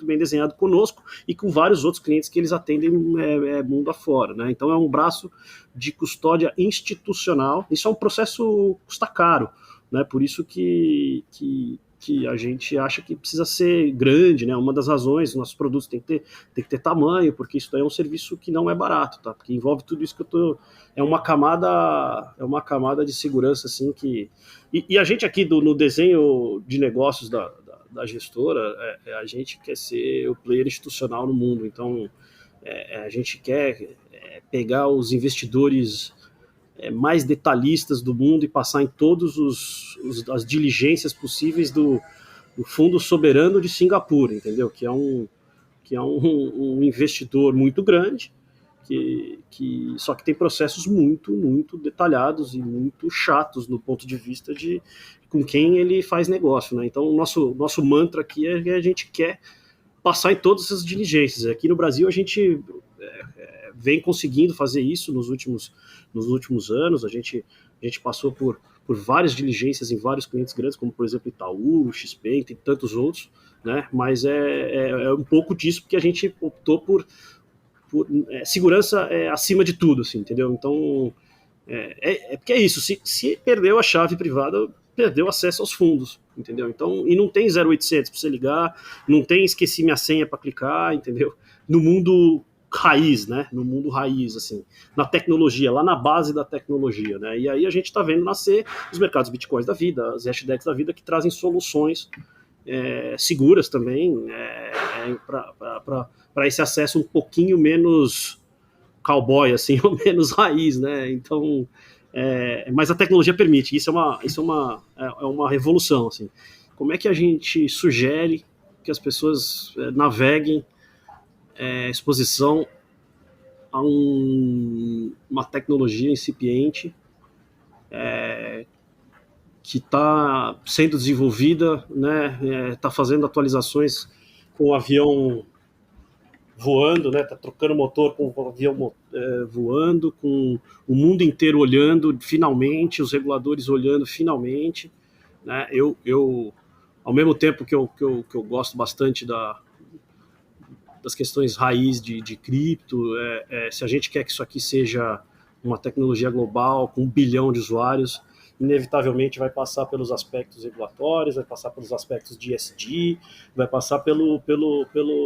bem desenhado conosco e com vários outros clientes que eles atendem mundo afora, né? Então é um braço de custódia institucional. Isso é um processo custa caro, né? Por isso que a gente acha que precisa ser grande, né? Uma das razões, nossos produtos tem que ter tamanho, porque isso daí é um serviço que não é barato, tá? Porque envolve tudo isso que é uma camada de segurança, assim, que... E a gente aqui no desenho de negócios da gestora, a gente quer ser o player institucional no mundo, então a gente quer pegar os investidores mais detalhistas do mundo e passar em todas as diligências possíveis do Fundo Soberano de Singapura, entendeu? Que é um investidor muito grande, só que tem processos muito, muito detalhados e muito chatos no ponto de vista de com quem ele faz negócio, né? Então, o nosso mantra aqui é que a gente quer passar em todas essas diligências. Aqui no Brasil, a gente vem conseguindo fazer isso nos últimos anos. A gente passou por várias diligências em vários clientes grandes, como, por exemplo, Itaú, XP, tem tantos outros, né? Mas é um pouco disso porque a gente optou por segurança acima de tudo, assim, entendeu? Então, porque é isso, se perdeu a chave privada, perdeu acesso aos fundos, entendeu? Então, e não tem 0800 para você ligar, não tem esqueci minha senha para clicar, entendeu? No mundo raiz, né? No mundo raiz, assim, na tecnologia, lá na base da tecnologia, né? E aí a gente está vendo nascer os mercados bitcoins da vida, as hashdex da vida, que trazem soluções seguras também para esse acesso um pouquinho menos cowboy, assim, ou menos raiz, né? Então, mas a tecnologia permite, isso é uma revolução, assim. Como é que a gente sugere que as pessoas naveguem exposição a uma tecnologia incipiente que está sendo desenvolvida, né? Está fazendo atualizações com o avião voando, né? Tá trocando motor com o avião voando, com o mundo inteiro olhando, finalmente, os reguladores olhando, finalmente, né? Eu ao mesmo tempo que eu gosto bastante das questões raiz de cripto, se a gente quer que isso aqui seja uma tecnologia global com 1 bilhão de usuários, inevitavelmente vai passar pelos aspectos regulatórios, vai passar pelos aspectos de ESG, vai passar pelo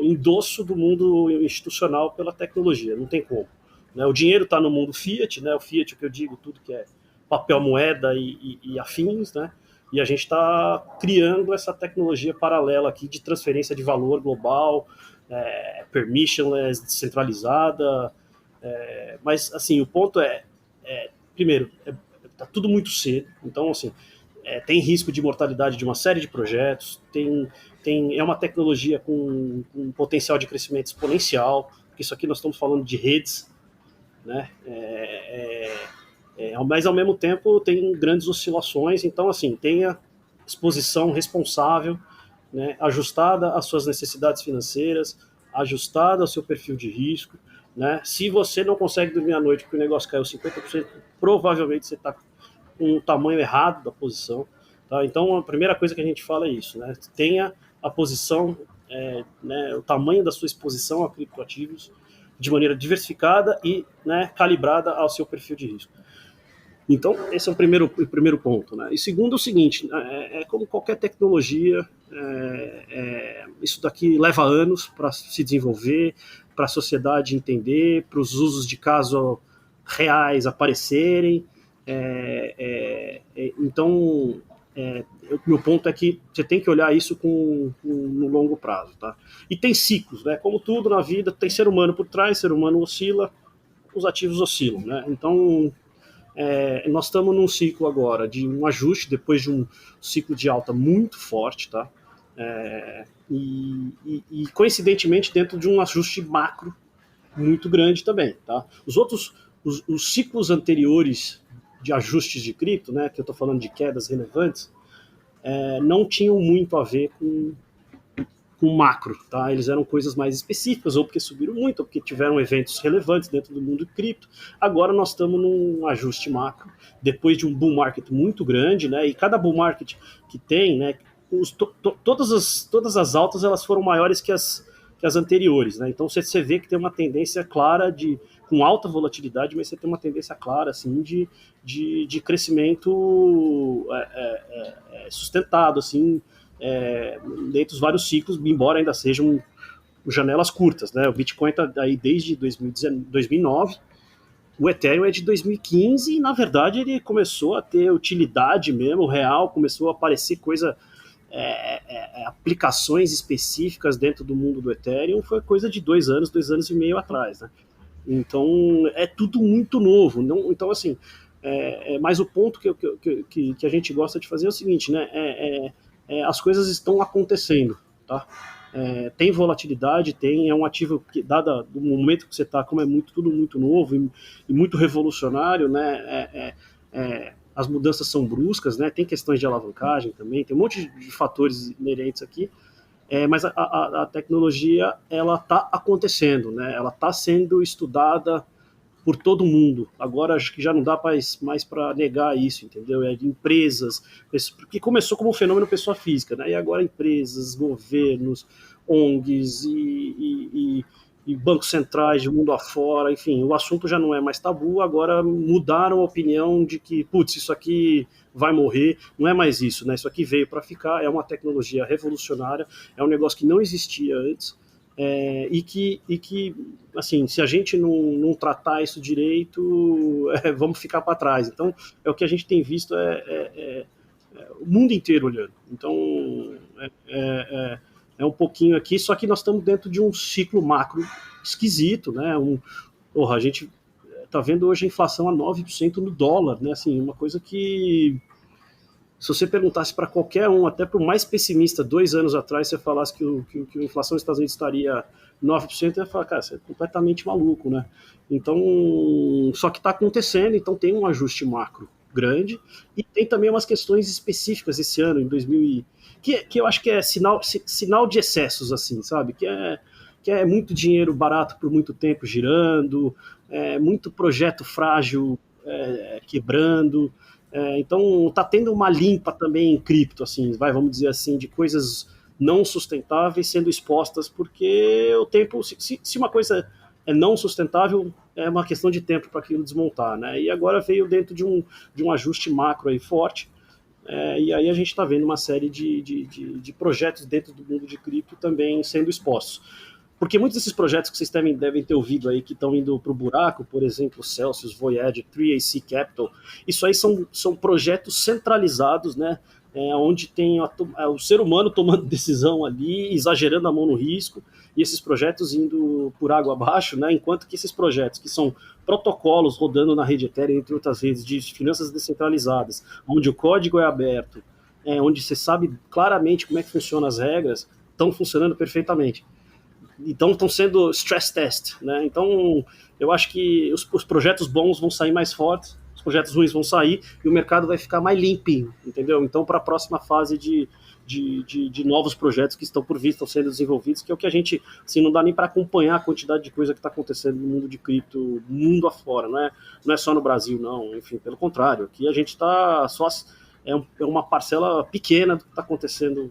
endosso do mundo institucional pela tecnologia, não tem como. Né? O dinheiro está no mundo fiat, né? O fiat, o que eu digo, tudo que é papel, moeda e afins, né? E a gente está criando essa tecnologia paralela aqui de transferência de valor global, permissionless, descentralizada, mas assim, o ponto primeiro, está tudo muito cedo, então assim, tem risco de mortalidade de uma série de projetos, é uma tecnologia com um potencial de crescimento exponencial, porque isso aqui nós estamos falando de redes, né? Mas ao mesmo tempo tem grandes oscilações, então assim, tenha exposição responsável, né, ajustada às suas necessidades financeiras, ajustada ao seu perfil de risco, né? Se você não consegue dormir à noite porque o negócio caiu 50%, provavelmente você está com o tamanho errado da posição. Tá? Então, a primeira coisa que a gente fala é isso, né? Tenha a posição, né, o tamanho da sua exposição a criptoativos de maneira diversificada e, né, calibrada ao seu perfil de risco. Então, esse é o primeiro ponto. Né? E segundo, é o seguinte, como qualquer tecnologia, isso daqui leva anos para se desenvolver, para a sociedade entender, para os usos de caso reais aparecerem. Então, o meu ponto é que você tem que olhar isso no longo prazo. Tá? E tem ciclos, né? Como tudo na vida, tem ser humano por trás, ser humano oscila, os ativos oscilam. Né? Então, nós estamos num ciclo agora de um ajuste, depois de um ciclo de alta muito forte, tá? E coincidentemente dentro de um ajuste macro muito grande também, tá? Os ciclos anteriores de ajustes de cripto, né, que eu estou falando de quedas relevantes, não tinham muito a ver com macro, tá? Eles eram coisas mais específicas, ou porque subiram muito, ou porque tiveram eventos relevantes dentro do mundo de cripto. Agora nós estamos num ajuste macro, depois de um bull market muito grande, né? E cada bull market que tem, né? Todas as altas elas foram maiores que as anteriores, né? Então você vê que tem uma tendência clara com alta volatilidade, mas você tem uma tendência clara assim de crescimento sustentado, assim, dentro dos vários ciclos, embora ainda sejam janelas curtas, né? O Bitcoin está aí desde 2009, o Ethereum é de 2015 e, na verdade, ele começou a ter utilidade mesmo, real, começou a aparecer aplicações específicas dentro do mundo do Ethereum, foi coisa de 2 anos e meio atrás, né? Então, é tudo muito novo. Então, assim, mas o ponto que a gente gosta de fazer é o seguinte, né? As coisas estão acontecendo, tá? Tem volatilidade, é um ativo que, dado o momento que você está, como tudo muito novo e muito revolucionário, né? As mudanças são bruscas, né? Tem questões de alavancagem também, tem um monte de fatores inerentes aqui, mas a tecnologia ela está acontecendo, né? Ela está sendo estudada por todo mundo. Agora acho que já não dá mais para negar isso, entendeu? De empresas, porque começou como um fenômeno pessoa física, né? E agora empresas, governos, ONGs e bancos centrais de mundo afora, enfim, o assunto já não é mais tabu, agora mudaram a opinião de que, putz, isso aqui vai morrer, não é mais isso, né? Isso aqui veio para ficar, é uma tecnologia revolucionária, é um negócio que não existia antes, e que, assim, se a gente não tratar isso direito, vamos ficar para trás. Então, o que a gente tem visto o mundo inteiro olhando. Então, um pouquinho aqui, só que nós estamos dentro de um ciclo macro esquisito, né? A gente está vendo hoje a inflação a 9% no dólar, né? Assim, uma coisa que, se você perguntasse para qualquer um, até para o mais pessimista, 2 anos atrás, você falasse que a inflação nos Estados Unidos estaria 9%, ia falar, cara, você é completamente maluco, né? Então, só que está acontecendo, então tem um ajuste macro grande, e tem também umas questões específicas esse ano, em 2000, que eu acho que é sinal de excessos, assim, sabe? Que é muito dinheiro barato por muito tempo girando, muito projeto frágil quebrando. Então está tendo uma limpa também em cripto, assim, vamos dizer assim, de coisas não sustentáveis sendo expostas, porque o tempo, se uma coisa é não sustentável, é uma questão de tempo para aquilo desmontar, né? E agora veio dentro de um ajuste macro aí forte, e aí a gente está vendo uma série de projetos dentro do mundo de cripto também sendo expostos. Porque muitos desses projetos que vocês devem ter ouvido aí, que estão indo para o buraco, por exemplo, Celsius, Voyager, 3AC Capital, isso aí são projetos centralizados, né? Onde tem o ser humano tomando decisão ali, exagerando a mão no risco, e esses projetos indo por água abaixo, né? Enquanto que esses projetos, que são protocolos rodando na rede Ethereum, entre outras redes, de finanças descentralizadas, onde o código é aberto, onde você sabe claramente como é que funcionam as regras, estão funcionando perfeitamente. Então estão sendo stress test, né? Então eu acho que os projetos bons vão sair mais fortes, os projetos ruins vão sair e o mercado vai ficar mais limpinho, entendeu? Então para a próxima fase de novos projetos que estão por vir, estão sendo desenvolvidos, que é o que a gente, assim, não dá nem para acompanhar a quantidade de coisa que está acontecendo no mundo de cripto, mundo afora, não é só no Brasil, não, enfim, pelo contrário, aqui a gente está só... É uma parcela pequena do que está acontecendo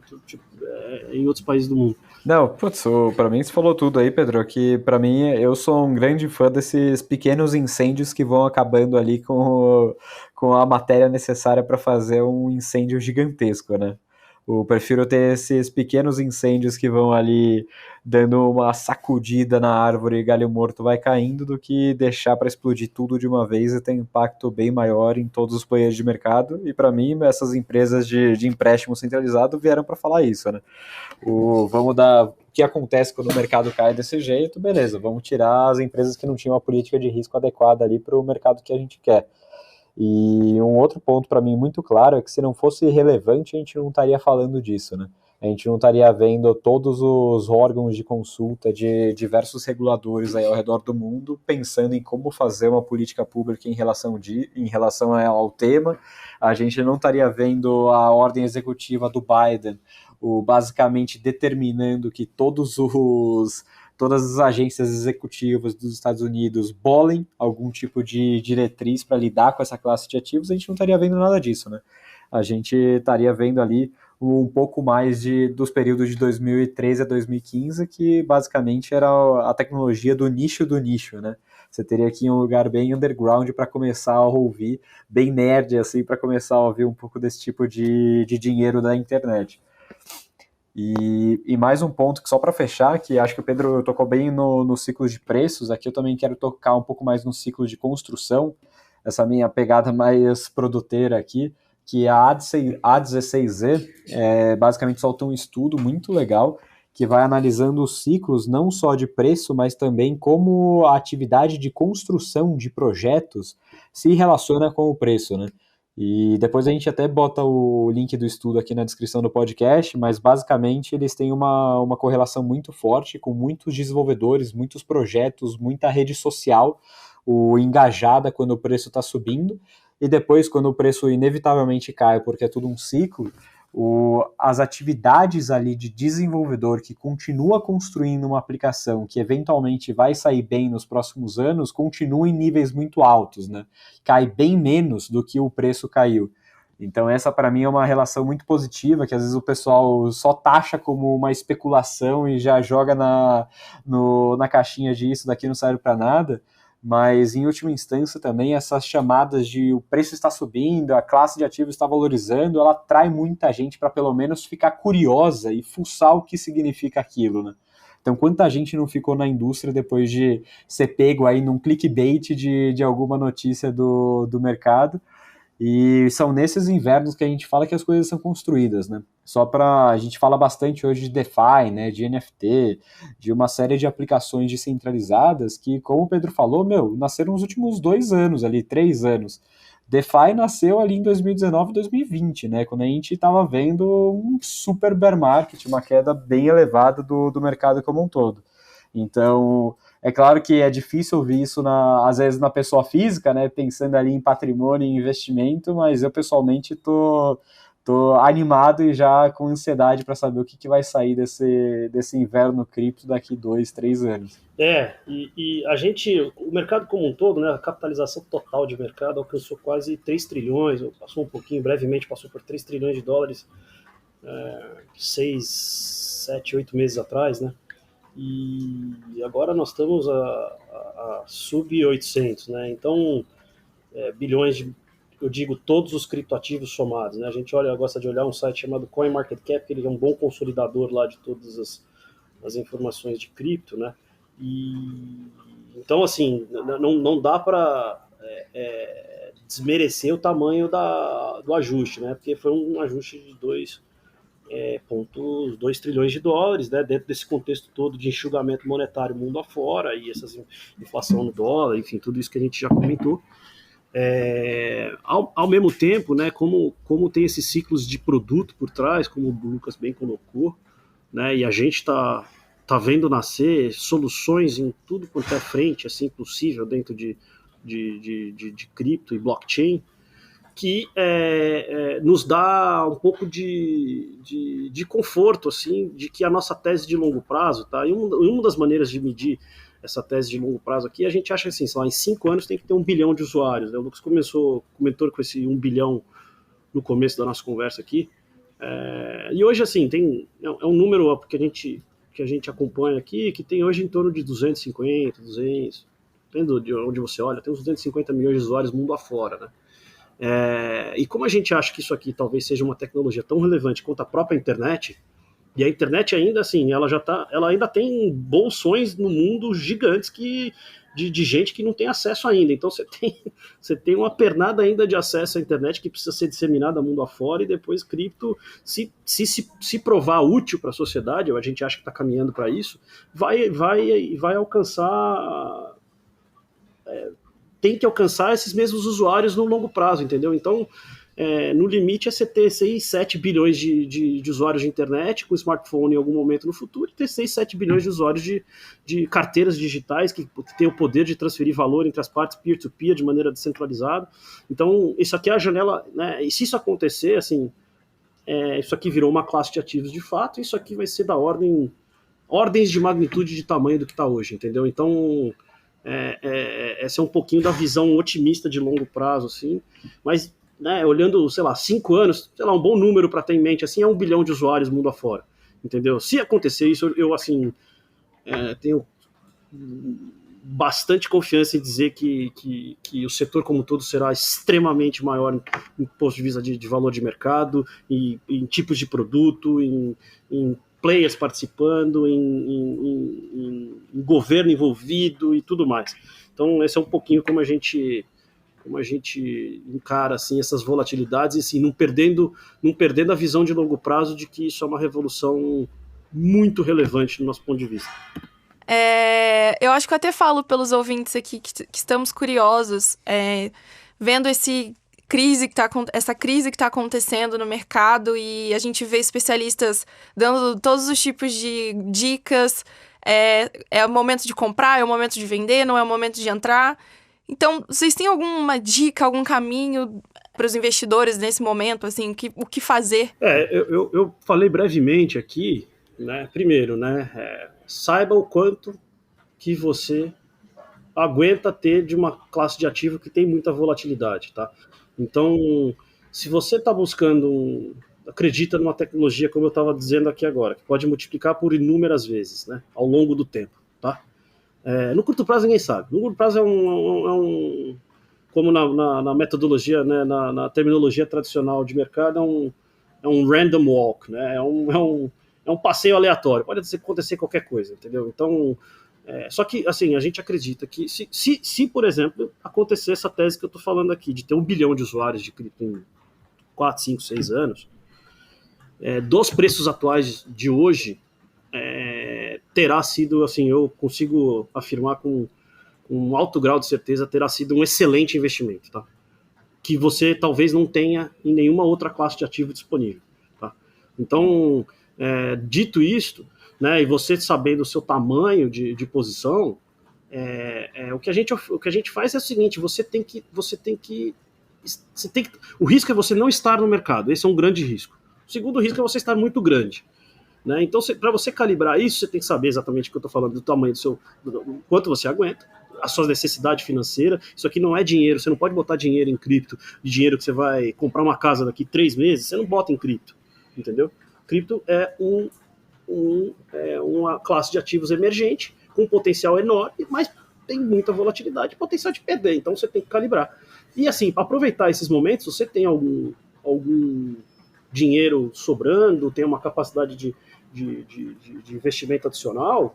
em outros países do mundo. Não, putz, pra mim você falou tudo aí, Pedro, que pra mim eu sou um grande fã desses pequenos incêndios que vão acabando ali com a matéria necessária para fazer um incêndio gigantesco, né? Eu prefiro ter esses pequenos incêndios que vão ali dando uma sacudida na árvore e galho morto vai caindo do que deixar para explodir tudo de uma vez e ter um impacto bem maior em todos os players de mercado. E para mim, essas empresas de empréstimo centralizado vieram para falar isso, né? Vamos dar o que acontece quando o mercado cai desse jeito, beleza, vamos tirar as empresas que não tinham uma política de risco adequada ali para o mercado que a gente quer. E um outro ponto para mim muito claro é que se não fosse relevante, a gente não estaria falando disso, né? A gente não estaria vendo todos os órgãos de consulta de diversos reguladores aí ao redor do mundo pensando em como fazer uma política pública em relação ao tema. A gente não estaria vendo a ordem executiva do Biden, basicamente determinando que todas as agências executivas dos Estados Unidos bolem algum tipo de diretriz para lidar com essa classe de ativos, a gente não estaria vendo nada disso, né? A gente estaria vendo ali um pouco mais dos períodos de 2013 a 2015, que basicamente era a tecnologia do nicho, né? Você teria aqui um lugar bem underground para começar a ouvir, bem nerd, assim, para começar a ouvir um pouco desse tipo de dinheiro da internet. E mais um ponto que só para fechar, que acho que o Pedro tocou bem no ciclo de preços, aqui eu também quero tocar um pouco mais no ciclo de construção, essa minha pegada mais produteira aqui, que a A16Z basicamente solta um estudo muito legal que vai analisando os ciclos não só de preço, mas também como a atividade de construção de projetos se relaciona com o preço, né? E depois a gente até bota o link do estudo aqui na descrição do podcast, mas basicamente eles têm uma correlação muito forte com muitos desenvolvedores, muitos projetos, muita rede social engajada quando o preço está subindo, e depois quando o preço inevitavelmente cai, porque é tudo um ciclo, as atividades ali de desenvolvedor que continua construindo uma aplicação que eventualmente vai sair bem nos próximos anos, continua em níveis muito altos, né? Cai bem menos do que o preço caiu. Então essa para mim é uma relação muito positiva, que às vezes o pessoal só taxa como uma especulação e já joga na caixinha de isso daqui não serve para nada, mas em última instância também essas chamadas de o preço está subindo, a classe de ativos está valorizando, ela atrai muita gente para pelo menos ficar curiosa e fuçar o que significa aquilo, né? Então quanta gente não ficou na indústria depois de ser pego aí num clickbait de alguma notícia do mercado. E são nesses invernos que a gente fala que as coisas são construídas, né? A gente fala bastante hoje de DeFi, né, de NFT, de uma série de aplicações descentralizadas que, como o Pedro falou, nasceram nos últimos 2 anos ali, 3 anos. DeFi nasceu ali em 2019, 2020, né, quando a gente estava vendo um super bear market, uma queda bem elevada do mercado como um todo. Então, é claro que é difícil ouvir isso, às vezes, na pessoa física, né, pensando ali em patrimônio e investimento, mas eu, pessoalmente, tô animado e já com ansiedade para saber o que vai sair desse inverno cripto daqui 2, 3 anos. E o mercado como um todo, né, a capitalização total de mercado alcançou quase 3 trilhões, passou um pouquinho, brevemente passou por 3 trilhões de dólares, 6, 7, 8 meses atrás, né? e agora nós estamos a sub 800, né? Então, bilhões eu digo todos os criptoativos somados, né? A gente gosta de olhar um site chamado CoinMarketCap, que ele é um bom consolidador lá de todas as informações de cripto, né? E então, assim, não dá para desmerecer o tamanho do ajuste, né? Porque foi um ajuste de 2,2 trilhões de dólares, né? Dentro desse contexto todo de enxugamento monetário mundo afora e essa inflação no dólar, enfim, tudo isso que a gente já comentou. Ao mesmo tempo, né, como tem esses ciclos de produto por trás, como o Lucas bem colocou, né, e a gente está vendo nascer soluções em tudo quanto é frente assim, possível dentro de cripto e blockchain, que nos dá um pouco de conforto, assim, de que a nossa tese de longo prazo, tá? E uma das maneiras de medir essa tese de longo prazo aqui, a gente acha assim, sei lá, em 5 anos tem que ter 1 bilhão de usuários, né? O Lucas comentou com esse 1 bilhão no começo da nossa conversa aqui, e hoje, assim, é um número que a gente acompanha aqui, que tem hoje em torno de 250, 200, dependendo de onde você olha, tem uns 250 milhões de usuários mundo afora, né? E como a gente acha que isso aqui talvez seja uma tecnologia tão relevante quanto a própria internet, e a internet ainda assim, ela ainda tem bolsões no mundo gigantes de gente que não tem acesso ainda. Então você tem uma pernada ainda de acesso à internet que precisa ser disseminada mundo afora, e depois cripto, se provar útil para a sociedade, a gente acha que está caminhando para isso, vai alcançar. Tem que alcançar esses mesmos usuários no longo prazo, entendeu? Então, no limite é você ter 6, 7 bilhões de usuários de internet com smartphone em algum momento no futuro, e ter 6, 7 bilhões de usuários de carteiras digitais que têm o poder de transferir valor entre as partes peer-to-peer de maneira descentralizada. Então, isso aqui é a janela, né? E se isso acontecer, assim, isso aqui virou uma classe de ativos de fato, e isso aqui vai ser da ordens de magnitude de tamanho do que está hoje, entendeu? Então, essa é um pouquinho da visão otimista de longo prazo, assim, mas, né, olhando, sei lá, 5 anos, sei lá, um bom número para ter em mente, assim, é 1 bilhão de usuários mundo afora, entendeu? Se acontecer isso, eu assim, tenho bastante confiança em dizer que o setor como um todo será extremamente maior em ponto de vista de valor de mercado, em tipos de produto, em players participando, em governo envolvido e tudo mais. Então, esse é um pouquinho como a gente encara assim, essas volatilidades, e assim, não perdendo a visão de longo prazo de que isso é uma revolução muito relevante do nosso ponto de vista. Eu acho que eu até falo pelos ouvintes aqui que estamos curiosos, vendo essa crise que está acontecendo no mercado, e a gente vê especialistas dando todos os tipos de dicas. É o momento de comprar, é o momento de vender, não é o momento de entrar. Então, vocês têm alguma dica, algum caminho para os investidores nesse momento, assim, o que fazer? Eu falei brevemente aqui, né? Primeiro, né? Saiba o quanto que você aguenta ter de uma classe de ativo que tem muita volatilidade, tá? Então, se você está buscando, acredita numa tecnologia, como eu estava dizendo aqui agora, que pode multiplicar por inúmeras vezes, né, ao longo do tempo, tá? No curto prazo ninguém sabe. No curto prazo como na metodologia, né, na terminologia tradicional de mercado, é um random walk, né? É um passeio aleatório. Pode acontecer qualquer coisa, entendeu? Então, só que, assim, a gente acredita que se, por exemplo, acontecer essa tese que eu estou falando aqui, de ter 1 bilhão de usuários de cripto em 4, 5, 6 anos, dos preços atuais de hoje, terá sido, assim, eu consigo afirmar com um alto grau de certeza, terá sido um excelente investimento, tá? Que você talvez não tenha em nenhuma outra classe de ativo disponível, tá? Então, dito isto, né, e você sabendo o seu tamanho de posição, o que a gente faz é o seguinte: o risco é você não estar no mercado. Esse é um grande risco. O segundo risco é você estar muito grande, né? Então, para você calibrar isso, você tem que saber exatamente o que eu estou falando, do tamanho do quanto você aguenta, a sua necessidade financeira. Isso aqui não é dinheiro, você não pode botar dinheiro em cripto, de dinheiro que você vai comprar uma casa daqui 3 meses, você não bota em cripto, entendeu? Cripto é uma classe de ativos emergente, com um potencial enorme, mas tem muita volatilidade e potencial de perder, então você tem que calibrar. E assim, para aproveitar esses momentos, você tem algum dinheiro sobrando, tem uma capacidade de investimento adicional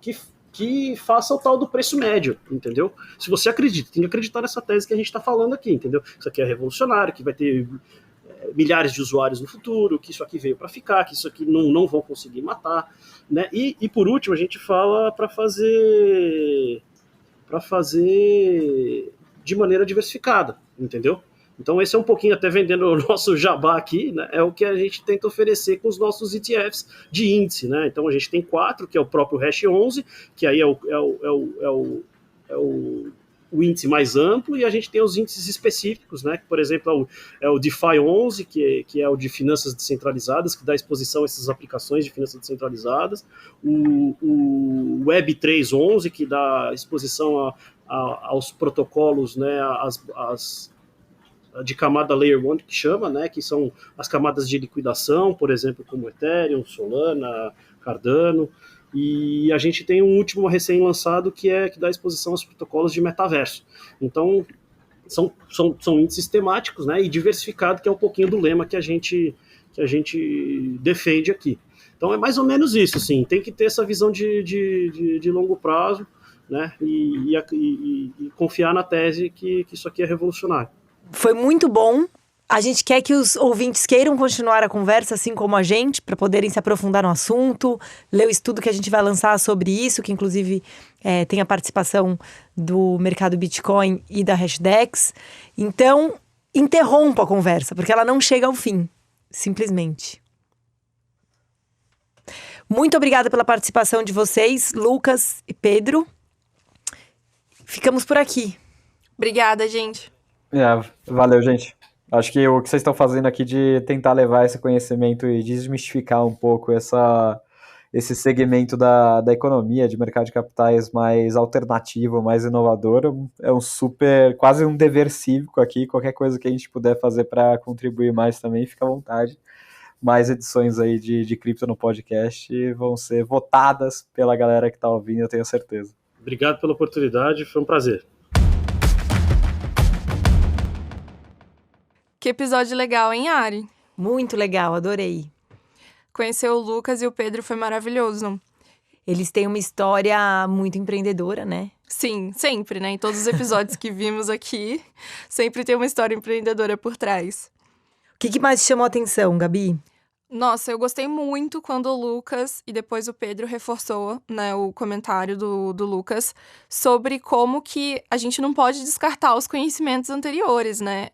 que faça o tal do preço médio, entendeu? Se você acredita, tem que acreditar nessa tese que a gente está falando aqui, entendeu? Isso aqui é revolucionário, que vai ter milhares de usuários no futuro, que isso aqui veio para ficar, que isso aqui não vão conseguir matar, né? E por último, a gente fala para fazer de maneira diversificada, entendeu? Então esse é um pouquinho, até vendendo o nosso jabá aqui, né, é o que a gente tenta oferecer com os nossos ETFs de índice, né? Então a gente tem 4, que é o próprio Hash 11, que aí é o índice mais amplo, e a gente tem os índices específicos, né? Que, por exemplo, é o DeFi 11, que é o de finanças descentralizadas, que dá exposição a essas aplicações de finanças descentralizadas, o Web3 11, que dá exposição aos protocolos, né, de camada Layer 1, que chama, né, que são as camadas de liquidação, por exemplo, como Ethereum, Solana, Cardano, e a gente tem um último recém-lançado que dá exposição aos protocolos de metaverso. Então, são índices temáticos, né, e diversificado, que é um pouquinho do lema que a gente defende aqui. Então, é mais ou menos isso, assim, tem que ter essa visão de longo prazo, né, e confiar na tese que isso aqui é revolucionário. Foi muito bom. A gente quer que os ouvintes queiram continuar a conversa, assim como a gente, para poderem se aprofundar no assunto, ler o estudo que a gente vai lançar sobre isso, que inclusive tem a participação do mercado Bitcoin e da Hashdex. Então, interrompa a conversa, porque ela não chega ao fim, simplesmente. Muito obrigada pela participação de vocês, Lucas e Pedro. Ficamos por aqui. Obrigada, gente. Valeu, gente. Acho que o que vocês estão fazendo aqui de tentar levar esse conhecimento e desmistificar um pouco esse segmento da economia, de mercado de capitais mais alternativo, mais inovador, é quase um dever cívico aqui. Qualquer coisa que a gente puder fazer para contribuir mais também, fica à vontade. Mais edições aí de cripto no podcast vão ser votadas pela galera que está ouvindo, eu tenho certeza. Obrigado pela oportunidade, foi um prazer. Que episódio legal, hein, Ari? Muito legal, adorei. Conhecer o Lucas e o Pedro foi maravilhoso. Eles têm uma história muito empreendedora, né? Sim, sempre, né? Em todos os episódios que vimos aqui, sempre tem uma história empreendedora por trás. O que mais te chamou a atenção, Gabi? Nossa, eu gostei muito quando o Lucas e depois o Pedro reforçou, né, o comentário do Lucas sobre como que a gente não pode descartar os conhecimentos anteriores, né?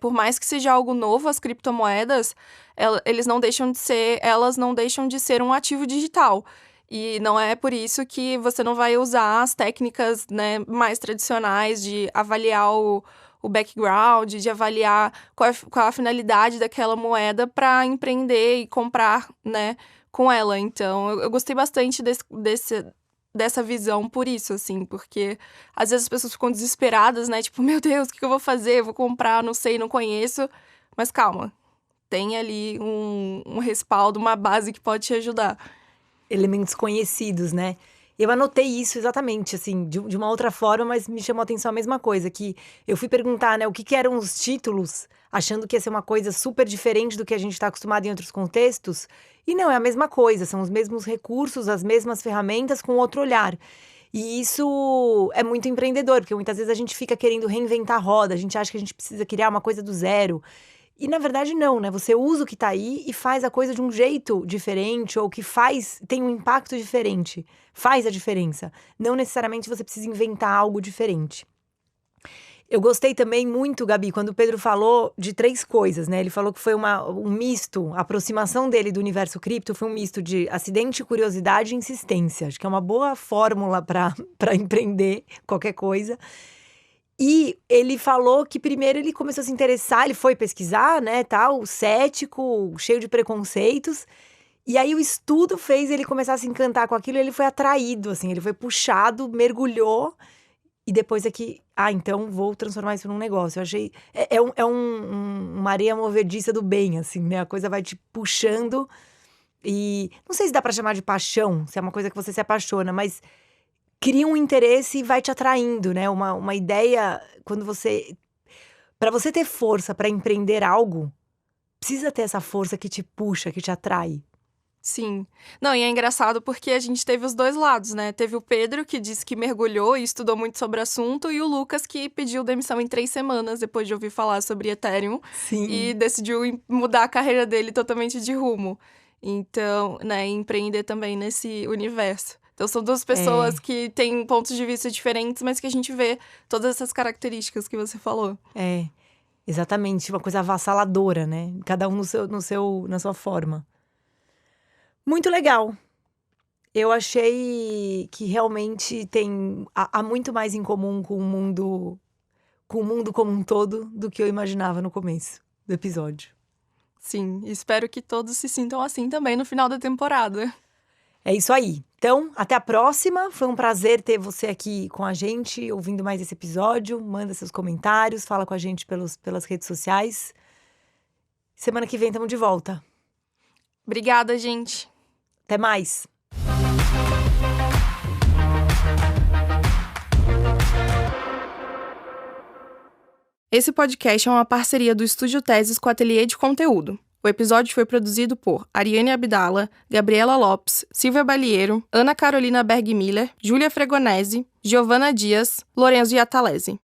Por mais que seja algo novo, as criptomoedas, elas não deixam de ser um ativo digital. E não é por isso que você não vai usar as técnicas, né, mais tradicionais de avaliar o background, de avaliar qual é a finalidade daquela moeda para empreender e comprar, né, com ela. Então, eu gostei bastante dessa visão por isso, assim, porque às vezes as pessoas ficam desesperadas, né? Tipo, meu Deus, o que eu vou fazer? Eu vou comprar, não sei, não conheço. Mas calma, tem ali um respaldo, uma base que pode te ajudar. Elementos conhecidos, né? Eu anotei isso exatamente, assim, de uma outra forma, mas me chamou a atenção a mesma coisa, que eu fui perguntar, né, o que eram os títulos, achando que ia ser uma coisa super diferente do que a gente está acostumado em outros contextos, e não, é a mesma coisa, são os mesmos recursos, as mesmas ferramentas com outro olhar. E isso é muito empreendedor, porque muitas vezes a gente fica querendo reinventar a roda, a gente acha que a gente precisa criar uma coisa do zero. E na verdade não, né? Você usa o que tá aí e faz a coisa de um jeito diferente, ou que tem um impacto diferente, faz a diferença. Não necessariamente você precisa inventar algo diferente. Eu gostei também muito, Gabi, quando o Pedro falou de 3 coisas, né? Ele falou que foi um misto, a aproximação dele do universo cripto foi um misto de acidente, curiosidade e insistência. Acho que é uma boa fórmula para empreender qualquer coisa. E ele falou que primeiro ele começou a se interessar, ele foi pesquisar, né, tal, cético, cheio de preconceitos. E aí o estudo fez ele começar a se encantar com aquilo, e ele foi atraído, assim, ele foi puxado, mergulhou. E depois então vou transformar isso num negócio. Eu achei, uma areia movediça do bem, assim, né, a coisa vai te puxando E não sei se dá pra chamar de paixão, se é uma coisa que você se apaixona, mas cria um interesse e vai te atraindo, né? Uma ideia, quando você... Pra você ter força pra empreender algo, precisa ter essa força que te puxa, que te atrai. Sim. Não, e é engraçado porque a gente teve os dois lados, né? Teve o Pedro, que disse que mergulhou e estudou muito sobre o assunto, e o Lucas, que pediu demissão em 3 semanas depois de ouvir falar sobre Ethereum. Sim. E decidiu mudar a carreira dele totalmente de rumo. Então, né, empreender também nesse universo. Então, são duas pessoas que têm pontos de vista diferentes, mas que a gente vê todas essas características que você falou. É, exatamente, uma coisa avassaladora, né? Cada um na sua forma. Muito legal. Eu achei que realmente há muito mais em comum com o mundo como um todo do que eu imaginava no começo do episódio. Sim, espero que todos se sintam assim também no final da temporada. É isso aí. Então, até a próxima. Foi um prazer ter você aqui com a gente, ouvindo mais esse episódio. Manda seus comentários, fala com a gente pelas redes sociais. Semana que vem estamos de volta. Obrigada, gente. Até mais! Esse podcast é uma parceria do Estúdio Teses com o Ateliê de Conteúdo. O episódio foi produzido por Ariane Abdala, Gabriela Lopes, Silvia Balieiro, Ana Carolina Berg-Miller, Júlia Fregonese, Giovana Dias, Lorenzo Iatalese.